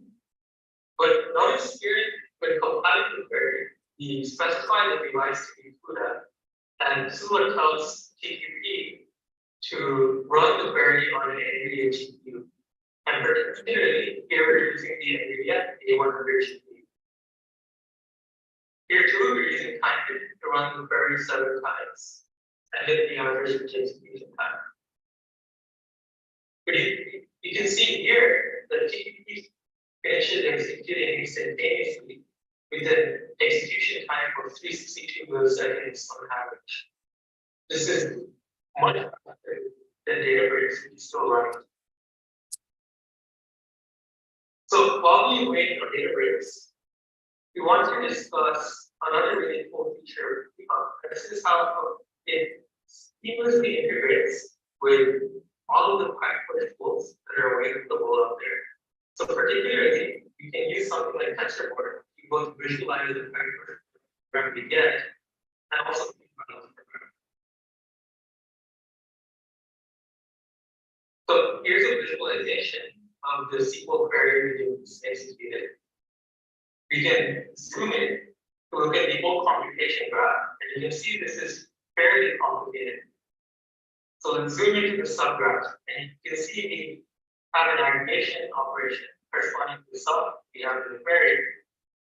But notice here, when compiling the query, we specify the device to be CUDA, and this is what tells TPP to run the query on an NVIDIA GPU. And particularly, here we're using the NVIDIA A100 GPU. Here too, we're using time to run the query 7 times, and get the average execution time. But you can see here that TPP finishes executing instantaneously with an execution time of 362 milliseconds on average. This is much faster than Databricks, which is still running. So while we wait for Databricks, we want to discuss another really cool feature. This is how it seamlessly integrates with all of the PyTorch tools that are available out there. So particularly, you can use something like TensorFlow to both visualize the PyTorch program we get, and also think about the program. So here's a visualization of the SQL query we just executed. We can zoom in to look at the whole computation graph, and you can see this is fairly complicated. So let's zoom into the subgraph, and you can see we have an aggregation operation corresponding to the sub, we have the query,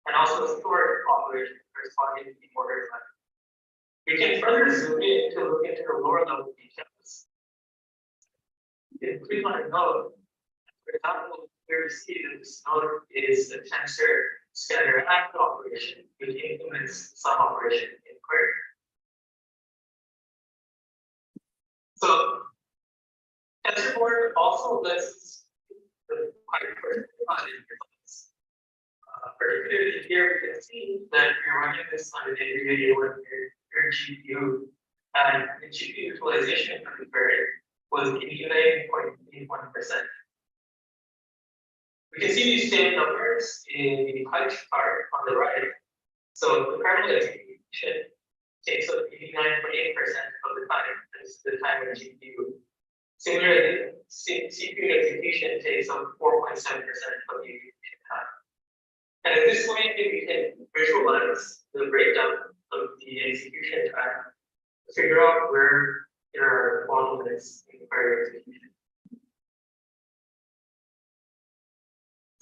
and also a sort operation corresponding to the order type. We can further zoom in to look into the lower level details. If we click on a node, for example, here we see that this node is a tensor scatter act operation, which implements some operation in query. So TensorFlow also lists the PyTorch results. Particularly here, we can see that we're running this on an NVIDIA A100 GPU, and the GPU utilization for the query was 89.81%. We can see these same numbers in the pie chart on the right. So the kernel execution takes up 89.8% of the time. That's the time of GPU. Similarly, CPU execution takes up 4.7% of the execution time. And in this way, we can visualize the breakdown of the execution time to figure out where there are bottlenecks in query execution.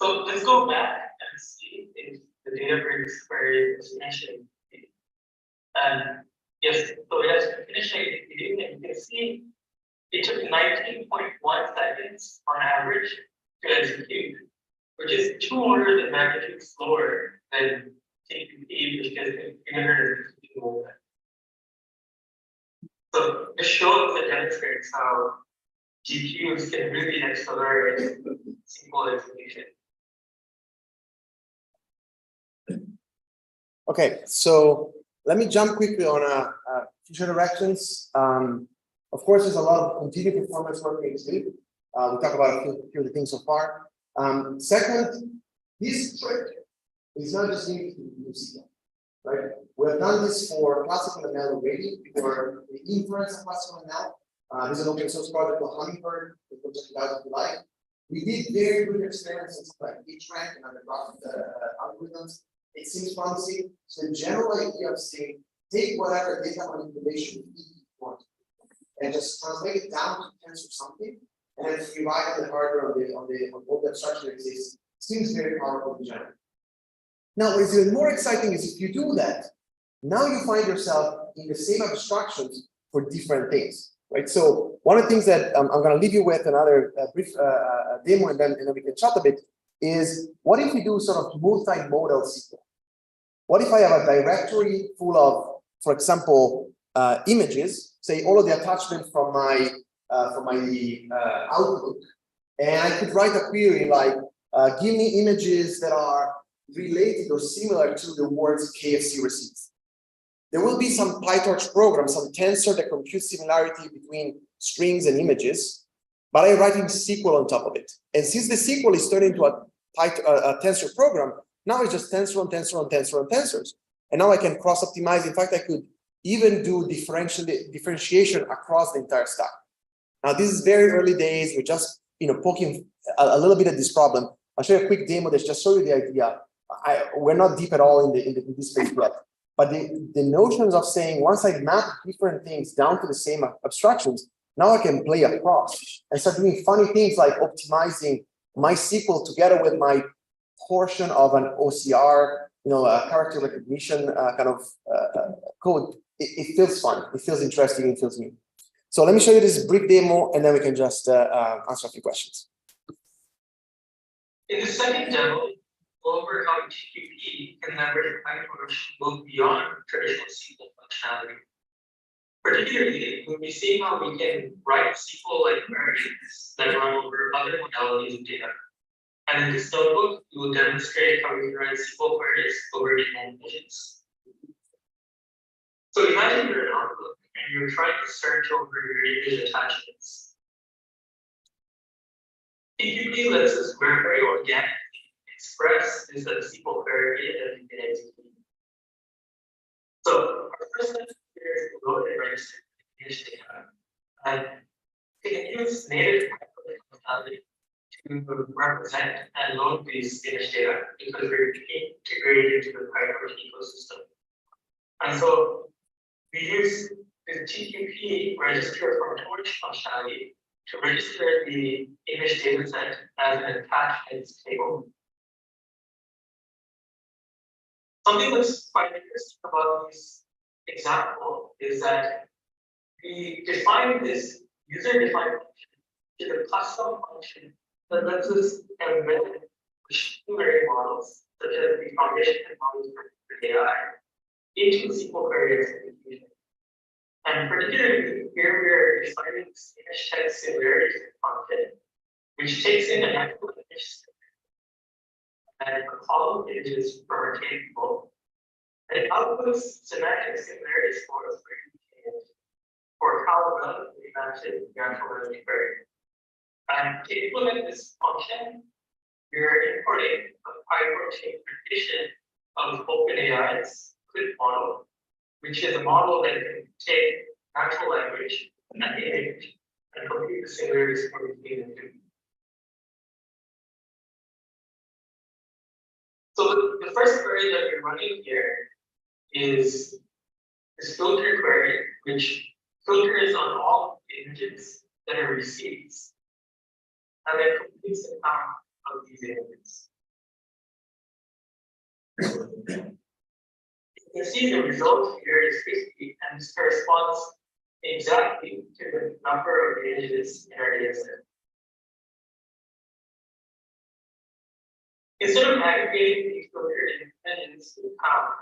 So let's go back and see if the Databricks query is mentioned. And yes, so it has finished executing, and you can see it took 19.1 seconds on average to execute, which is 2 orders of magnitude slower than TPP, which is 352 milliseconds. So this shows and demonstrates how GPUs can really accelerate SQL execution. okay. So let me jump quickly on future directions. Of course, there's a lot of continued performance work we do. We'll talk about a few of the things so far. Second, this trick is not just unique to SQL, right? We have done this for classical ML already, for the inference of classical ML. There's an open source project called Hummingbird, you can check it out if you like. We did very good experiments like PageRank and other algorithms. It seems promising. So the general idea of saying take whatever data manipulation you want and just translate it down to tensor something, and then rely on the hardware on what the abstraction exists. Seems very powerful in general. Now, what is even more exciting is if you do that, now you find yourself in the same abstractions for different things, right? So one of the things that I'm going to leave you with another brief demo, and then we can chat a bit, is what if we do sort of multimodal SQL? What if I have a directory full of, for example, images, say all of the attachments from my Outlook, and I could write a query like, give me images that are related or similar to the words KFC receipts. There will be some PyTorch program, some tensor that computes similarity between strings and images, but I'm writing SQL on top of it. And since the SQL is turned into a tensor program, now it's just tensor on tensor on tensor on tensors. And now I can cross-optimize. In fact, I could even do differentiation across the entire stack. Now, this is very early days. We're just poking a little bit at this problem. I'll show you a quick demo that just show you the idea. We're not deep at all in this space yet. But the notions of saying once I map different things down to the same abstractions, now I can play across and start doing funny things like optimizing my SQL together with my portion of an OCR, character recognition kind of code. It feels fun. It feels interesting. It feels new. So let me show you this brief demo, and then we can just answer a few questions. In the second demo, we'll over how TPP can leverage PyTorch to go beyond traditional SQL functionality. Particularly, we'll be seeing how we can write SQL-like queries that run over other modalities of data. And in this notebook, we will demonstrate how we can write SQL queries over different images. So imagine you're an Outlook and you're trying to search over your image attachments. TPP lets us very organically express this as a SQL query that we can execute. So our first step here is to load and register image data. And we can use native functionality to represent and load these image data because we're integrated into the PyTorch ecosystem. And so we use the TPP register from Torch functionality to register the image data set as an attachments table. Something that's quite interesting about this example is that we define this user-defined function to the custom function that lets us embed machine learning models, such as the foundation models for AI, into SQL query execution. And particularly here we are defining this image text similarity function, which takes in an actual image and a column of images from our table. And it outputs semantic similarity scores for how well we matches the actual image query. And to implement this function, we are importing a PyTorch implementation of OpenAI's CLIP model, which is a model that can take natural language and image and compute the similarity score between the two. So the first query that we're running here is this filter query, which filters on all images that are receipts, and then computes the count of these images. You can see the result here is 50, and this corresponds exactly to the number of images in our data set. Instead of aggregating these filtered images to count,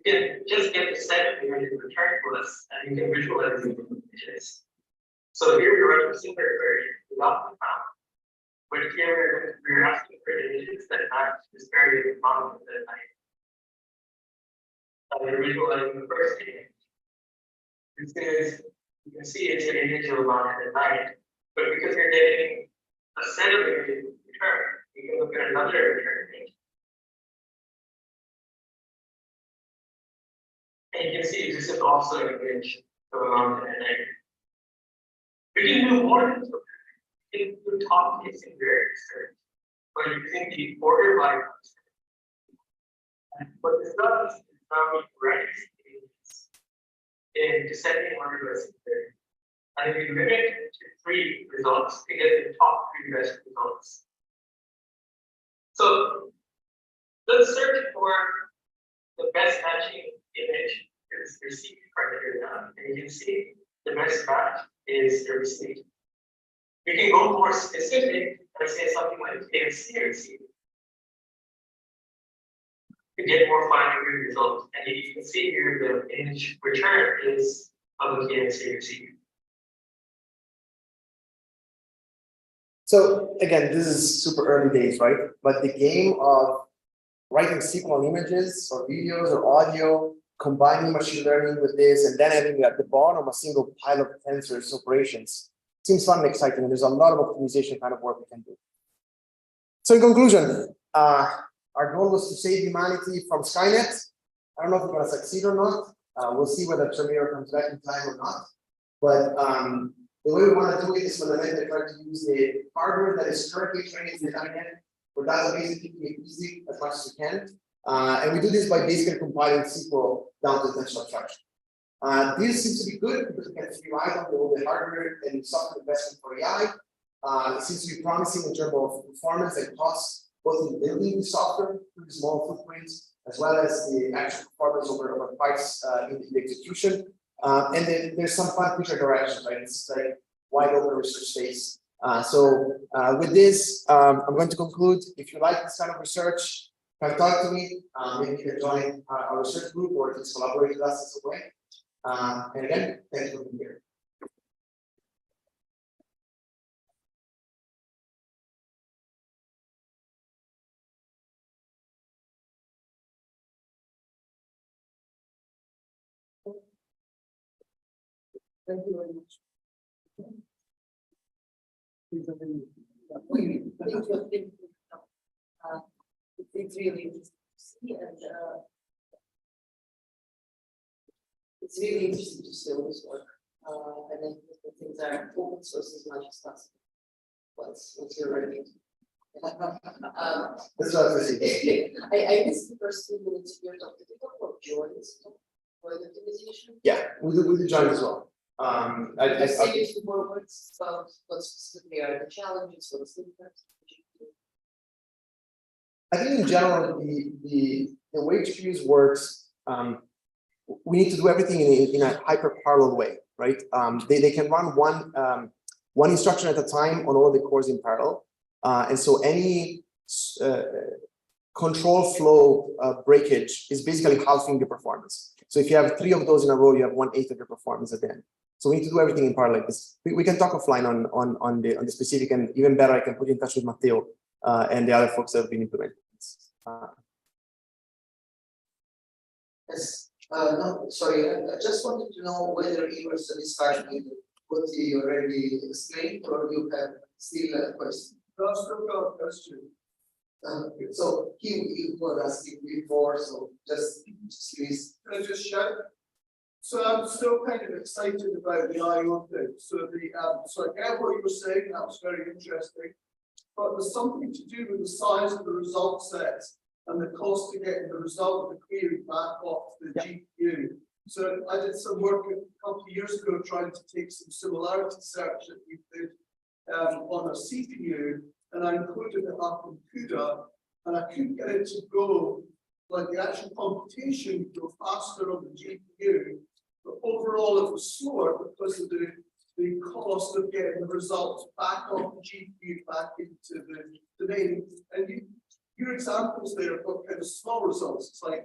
you can just get the set of images returned to us, and you can visualize the images. So here we're running a similar query without the count, but here we're asking for images that match this query with the model that I. We're visualizing the first image. This is, you can see it's an image of a mountain at night, but because you're getting a set of images returned, you can look at another return image. And you can see this is also an image of a mountain at night. We can do more than so. We can do top casing various search, but using the order by. And what this does is now it ranks images in descending order resting query. And if you limit to 3 results, you get the top 3 best results. So let's search for the best matching image is received criteria, and you can see the best match is the received. You can go more specific and say something like KFC received. You get more fine-grained results, and you can see here the image return is of a KFC received. So again, this is super early days, right? But the game of writing SQL images or videos or audio, combining machine learning with this, and then having at the bottom a single pile of tensors operations seems fun and exciting. And there's a lot of optimization kind of work we can do. So in conclusion, our goal was to save humanity from Skynet. I don't know if we're going to succeed or not. We'll see whether Terme comes back in time or not. But the way we want to do it is fundamentally try to use the hardware that is currently trained in the Skynet for database to keep it easy as much as we can. And we do this by basically compiling SQL down to tensor abstraction. This seems to be good because we can rely on all the hardware and software investment for AI. It seems to be promising in terms of performance and costs, both in building the software through small footprints, as well as the actual performance over parts in the execution. And then there's some fun future directions, right? It's like wide open research space. So with this, I'm going to conclude. If you like this kind of research, come talk to me. Maybe you can join our research group or just collaborate with us in some way. And again, thanks for being here. Thank you very much. It's really interesting to see, and it's really interesting to see all this work. And then the things are open source as much as possible. Once you're ready. That's what I see. I missed the first 2 minutes of your talk. Did you talk about joins for the optimization? Yeah, we do join as well. I say use more words about what specifically are the challenges, what is the impact. I think in general, the way TPUs works, we need to do everything in a hyper parallel way, right? They can run one instruction at a time on all the cores in parallel. And so any control flow breakage is basically halving the performance. So if you have 3 of those in a row, you have 1/8 of your performance at the end. So we need to do everything in parallel like this. We can talk offline on the specific, and even better, I can put you in touch with Matteo and the other folks that have been implementing this. Yes. No, sorry. I just wanted to know whether you were satisfied with what you already explained, or you have still a question. No, I've still got a question. So he was asking before, so just please. Can I just shout? So I'm still kind of excited about the I/O thing. So so I get what you were saying. That was very interesting. But there's something to do with the size of the result sets and the cost to get the result of the query back off the GPU. So I did some work a couple of years ago trying to take some similarity search that we did on a CPU, and I included it up in CUDA, and I couldn't get it to go, like the actual computation would go faster on the GPU, but overall it was slower because of the cost of getting the results back off the GPU back into the main. And your examples there have got kind of small results. It's like,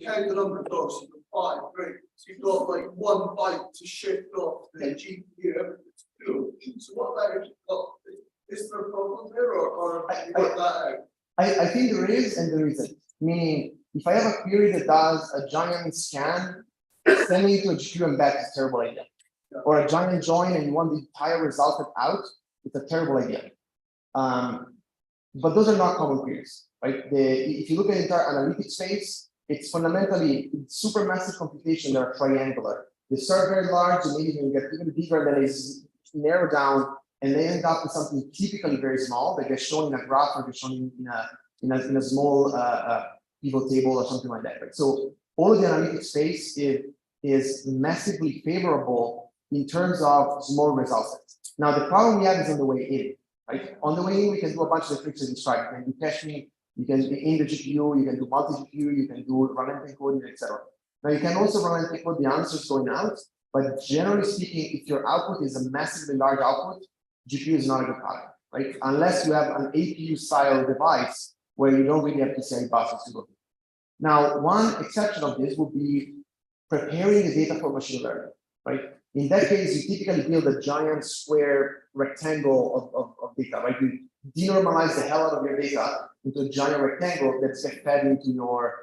count the number of dogs, you've got 5, great. So you've got like 1 byte to shift off the GPU, everything's cool. So what about, is there a problem there, or have you got that out? I think there is and there isn't. Meaning, if I have a query that does a giant scan, sending it to a GPU and back is a terrible idea. Yeah. Or a giant join and you want the entire result out, it's a terrible idea. But those are not common queries, right? If you look at the entire analytics space, it's fundamentally super massive computation that are triangular. They start very large and maybe you can get even bigger than is narrow down, and they end up with something typically very small that gets shown in a graph or gets shown in a small pivot table or something like that. Right? So all of the analytics space is is massively favorable in terms of small result sets. Now, the problem we have is on the way in, right? On the way in, we can do a bunch of the tricks that you described. You can do caching, you can be in the GPU, you can do multi-GPU, you can do runtime encoding, etc. Now, you can also runtime encode the answers going out, but generally speaking, if your output is a massively large output, GPU is not a good pattern, right? Unless you have an APU style device where you don't really have PCI buses to go through. Now, one exception of this would be preparing the data for machine learning, right? In that case, you typically build a giant square rectangle of data, right? You denormalize the hell out of your data into a giant rectangle that's fed into your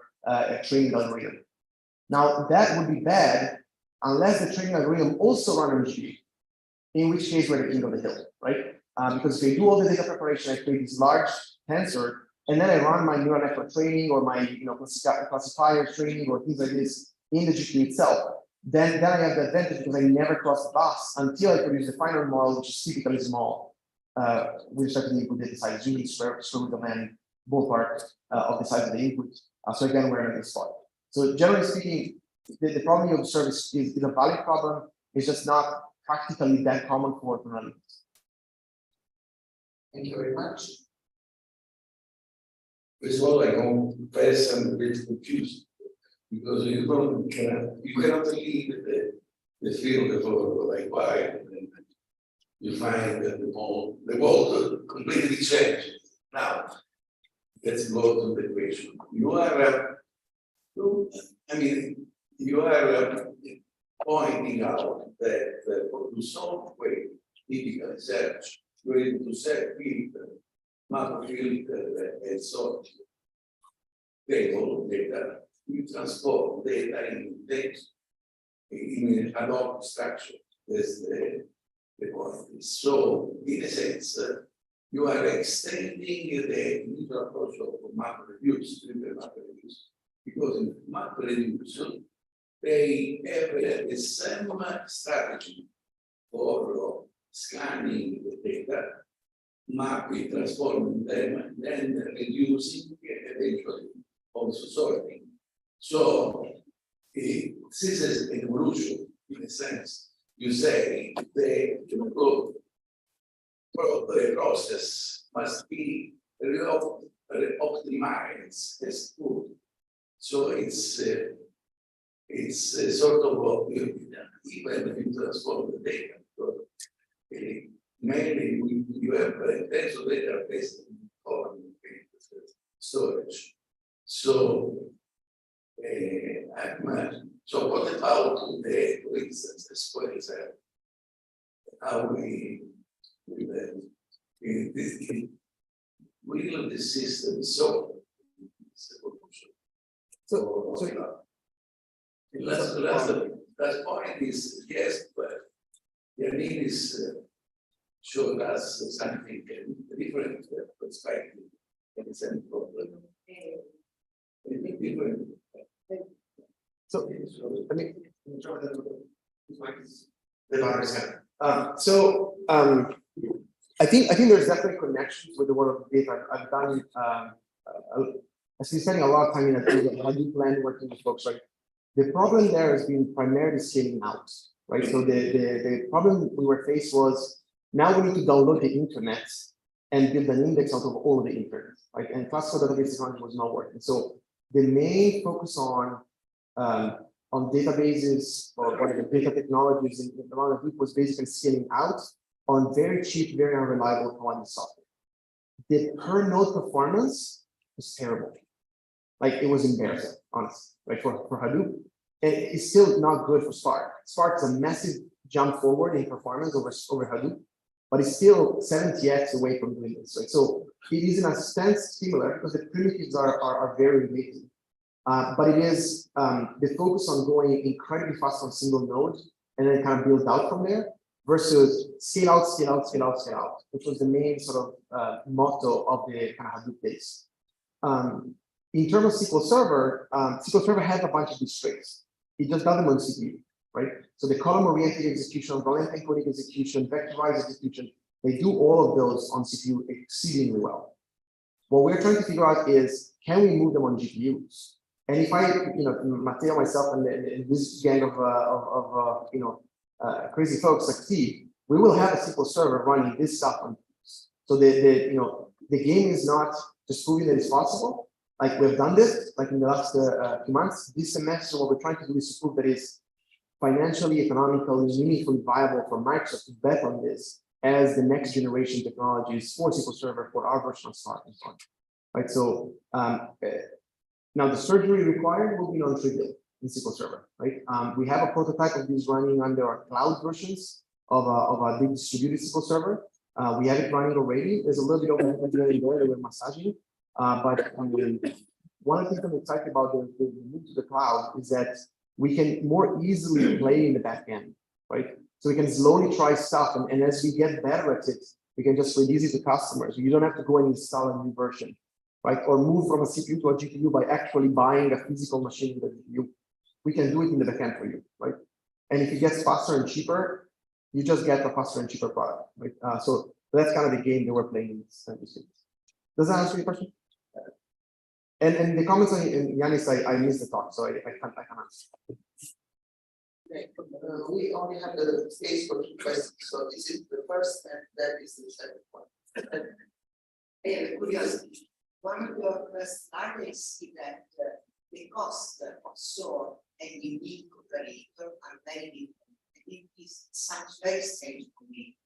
training algorithm. Now, that would be bad unless the training algorithm also runs on GPU, in which case we're the king of the hill, right? Because if I do all the data preparation, I create this large tensor, and then I run my neural network training or my classifier training or things like this in the GPU itself, then I have the advantage because I never cross the bus until I produce the final model, which is typically small, with respect to the input data size, usually square root of n ballpark of the size of the input. So again, we're in this spot. So generally speaking, the problem you observe is a valid problem. It's just not practically that common for analytics. Thank you very much. First of all, I confess I'm a bit confused because you cannot leave the field for like why and you find that the world completely changed. Now, let's go to the question. You are pointing out that for Snowflake typical search, you're able to set filter, macro filter, and so table data. You transform data in text in an ad hoc structure. That's the point. So, in a sense, you are extending the usual approach of macro reviews, because in macro reviews, they have the same strategy for scanning the data, mapping, transforming them, and then reducing and eventually also sorting. So this is an evolution in a sense. You say the process must be optimized as good. So it's sort of even if you transform the data. Mainly you have tensor data based on storage. So so what about for instance, the SQLServer? How will the system solve this evolution? So the last point is yes, but the need is showed us something different perspective in the same problem. Different. So I mean, I think there's definitely connections with the world of data. I've done I've been spending a lot of time in a Hadoop land working with folks, right? The problem there has been primarily scaling out, right? So the problem we were faced was now we need to download the internet and build an index out of all of the internet, right? And classical database technology was not working. So the main focus on databases or whatever data technologies in the Hadoop was basically scaling out on very cheap, very unreliable commodity software. The per node performance was terrible. Like it was embarrassing, honestly, right? For Hadoop. And it's still not good for Spark. Spark is a massive jump forward in performance over Hadoop, but it's still 70x away from doing this. Right? So it is in a sense similar because the primitives are very related. But it is the focus on going incredibly fast on single node and then kind of build out from there versus scale out, scale out, scale out, scale out, which was the main sort of motto of the kind of Hadoop base. In terms of SQL Server has a bunch of these traits. It just does them on CPU, right? So the column-oriented execution, rolling encoding execution, vectorized execution, they do all of those on CPU exceedingly well. What we're trying to figure out is, can we move them on GPUs? And if I, Matteo, myself, and this gang of crazy folks succeed, we will have a SQL server running this stuff on. So the game is not just proving that it's possible. Like we've done this, like in the last 2 months. This semester, what we're trying to do is to prove that it's financially, economically, meaningfully viable for Microsoft to bet on this as the next generation technologies for SQL Server for our version of Spark and so on. Right. So now the surgery required will be non-trivial in SQL Server. Right. We have a prototype of this running under our cloud versions of a big distributed SQL Server. We have it running already. There's a little bit of there that we're massaging. But one of the things I'm excited about the move to the cloud is that we can more easily play in the back end, right? So we can slowly try stuff, and as we get better at it, we can just release it to customers. You don't have to go and install a new version, right? Or move from a CPU to a GPU by actually buying a physical machine with a GPU. We can do it in the back end for you, right? And if it gets faster and cheaper, you just get a faster and cheaper product, right? So that's kind of the game that we're playing in this. Does that answer your question? And the comments on Yanis, I missed the talk, so I can't answer. Okay, we only have the space for 2 questions, so this is the first, and that is the second one. I have a curiosity. One of your slides I see that the cost of SOAR and unique operator are very different. I think this sounds very strange to me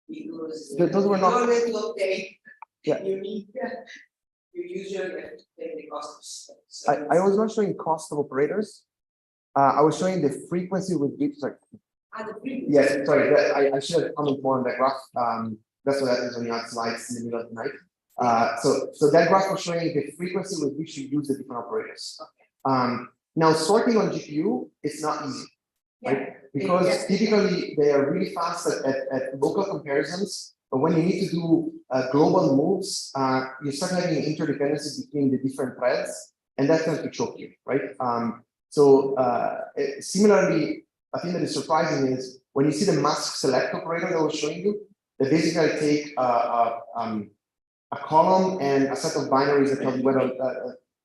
because Those were not. in order to obtain Yeah. unique, you usually have to pay the cost of SOAR. I was not showing cost of operators. I was showing the frequency with which. Sorry. The frequency. Yes, sorry. I should have commented more on that graph. That's what that is on the slides in the middle of the night. So that graph was showing the frequency with which you use the different operators. Now sorting on GPU, it's not easy, right? Because typically they are really fast at local comparisons, but when you need to do global moves, you start having interdependencies between the different threads, and that tends to choke you, right? Similarly, I think that is surprising is when you see the mask select operator that I was showing you, they basically take a column and a set of binaries that tell you whether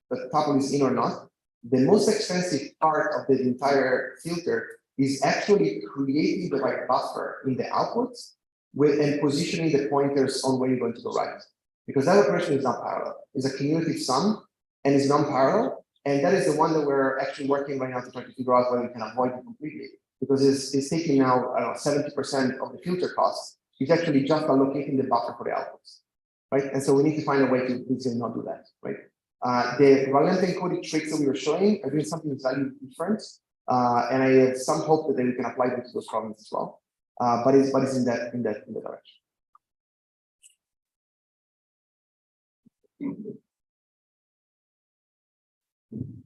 the tuple is in or not. The most expensive part of the entire filter is actually creating the right buffer in the outputs and positioning the pointers on where you're going to go right. Because that operation is not parallel. It's a cumulative sum and is non-parallel. And that is the one that we're actually working right now to try to figure out whether we can avoid it completely. Because it's taking now, I don't know, 70% of the filter costs. It's actually just allocating the buffer for the outputs, right? And so we need to find a way to basically not do that, right? The Valent encoded tricks that we were showing are doing something slightly different. And I have some hope that then we can apply them to those problems as well. But it's in that direction.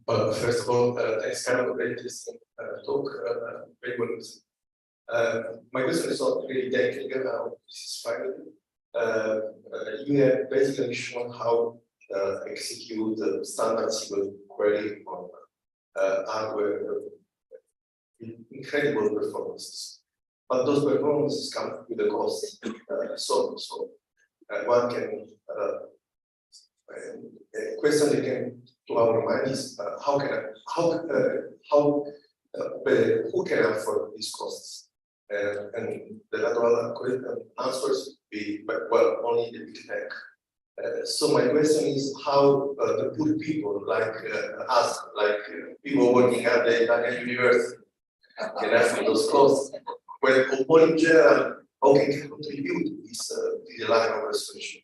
Well, first of all, thanks, Carlo, very interesting talk, very well listened. My question is not really technical, this is final. You have basically shown how execute the standard SQL query on hardware with incredible performances. But those performances come with a cost. So one can a question that came to our mind is who can afford these costs? And the natural answers would be well only the big tech. So my question is how the poor people like us, like people working at the Italian university, can afford those costs. Well, in general, how can you contribute to this to the line of research?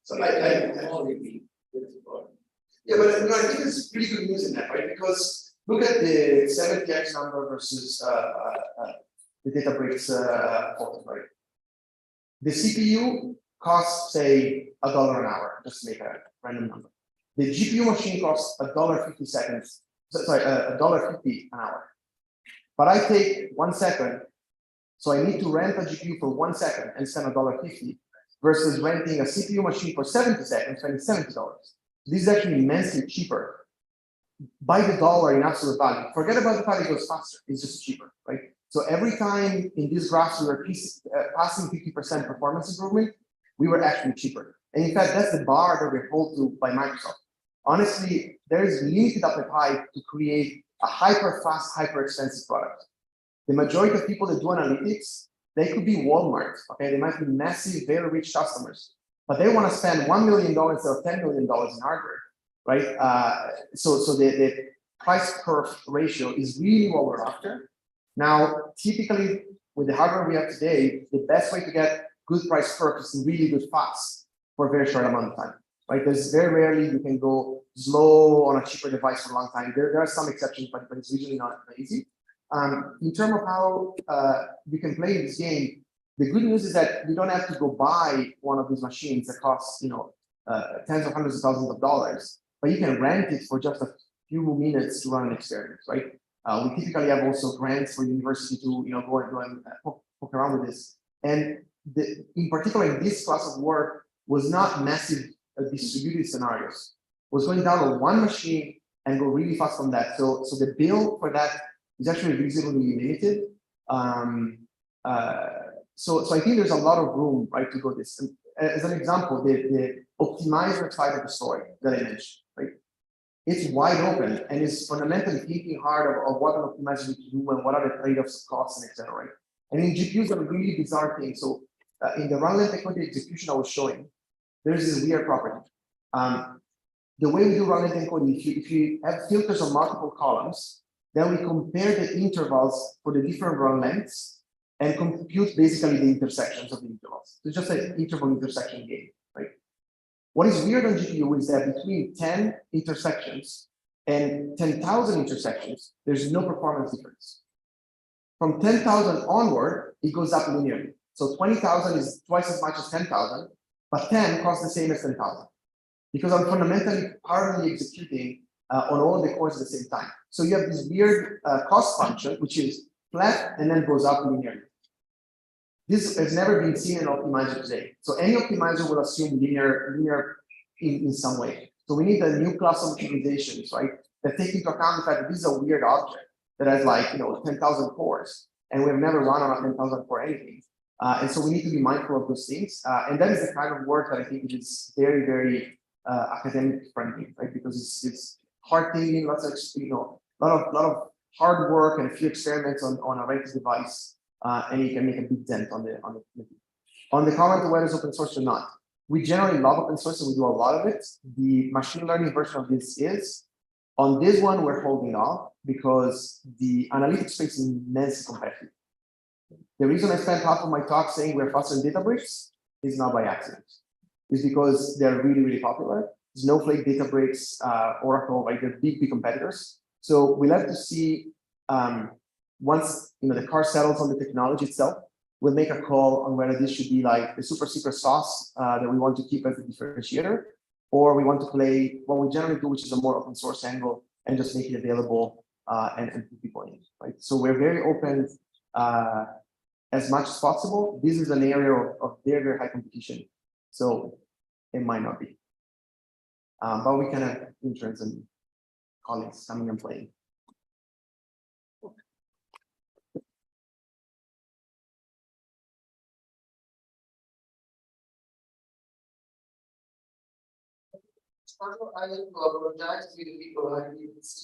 So yeah, but I think it's pretty good news in that, right? Because look at the 70x number versus the Databricks photo, right? The CPU costs, say, $1 an hour, just to make a random number. The GPU machine costs $1.50 seconds. Sorry, $1.50 an hour. But I take 1 second, so I need to rent a GPU for 1 second and spend $1.50 versus renting a CPU machine for 70 seconds, spending $70. This is actually immensely cheaper by the dollar in absolute value. Forget about the fact it goes faster, it's just cheaper, right? So every time in these graphs we were passing 50% performance improvement, we were actually cheaper. And in fact, that's the bar that we're held to by Microsoft. Honestly, there is limited appetite to create a hyper-fast, hyper-expensive product. The majority of people that do analytics, they could be Walmart, okay? They might be massive, very rich customers, but they want to spend $1 million instead of $10 million in hardware, right? So the price perf ratio is really what we're after. Now, typically, with the hardware we have today, the best way to get good price perf is really good fast for a very short amount of time, right? There's very rarely you can go slow on a cheaper device for a long time. There are some exceptions, but it's usually not easy. In terms of how you can play this game, the good news is that you don't have to go buy one of these machines that costs, tens of hundreds of thousands of dollars, but you can rent it for just a few minutes to run an experiment, right? We typically have also grants for university to, go and poke around with this. And in particular, this class of work was not massive distributed scenarios. It was going down on one machine and go really fast on that. So the bill for that is actually reasonably limited. So I think there's a lot of room, right, to go this. And as an example, the optimizer side of the story that I mentioned, right? It's wide open and is fundamentally thinking hard of what an optimizer needs to do and what are the trade-offs of costs and etc. Right? And in GPUs are really bizarre things. So in the run length encoded execution I was showing, there's this weird property. The way we do run length encoding, if you have filters on multiple columns, then we compare the intervals for the different run lengths and compute basically the intersections of the intervals. So it's just an interval intersection game, right? What is weird on GPU is that between 10 intersections and 10,000 intersections, there's no performance difference. From 10,000 onward, it goes up linearly. So 20,000 is twice as much as 10,000, but 10 costs the same as 10,000 because I'm fundamentally parallelly executing on all the cores at the same time. So you have this weird cost function, which is flat and then goes up linearly. This has never been seen in optimizer today. So any optimizer will assume linear in some way. So we need a new class of optimizations, right? That take into account the fact that this is a weird object that has 10,000 cores, and we've never run on a 10,000 core anything. And so we need to be mindful of those things. And that is the kind of work that I think is very, very academic friendly, right? Because it's hard thinking, lots of lot of hard work and a few experiments on a rented device, and you can make a big dent on the comment of whether it's open source or not. We generally love open source and we do a lot of it. The machine learning version of this is. On this one, we're holding off because the analytics space is immensely competitive. The reason I spent half of my talk saying we're faster than Databricks is not by accident. It's because they're really, really popular. Snowflake, Databricks, Oracle, right? They're big, big competitors. So we'll have to see once the car settles on the technology itself, we'll make a call on whether this should be like the super secret sauce that we want to keep as a differentiator, or we want to play what we generally do, which is a more open source angle and just make it available and put people in, right? So we're very open as much as possible. This is an area of very, very high competition. So it might not be. But we can have interns and colleagues coming and playing. I apologize to the people I didn't see.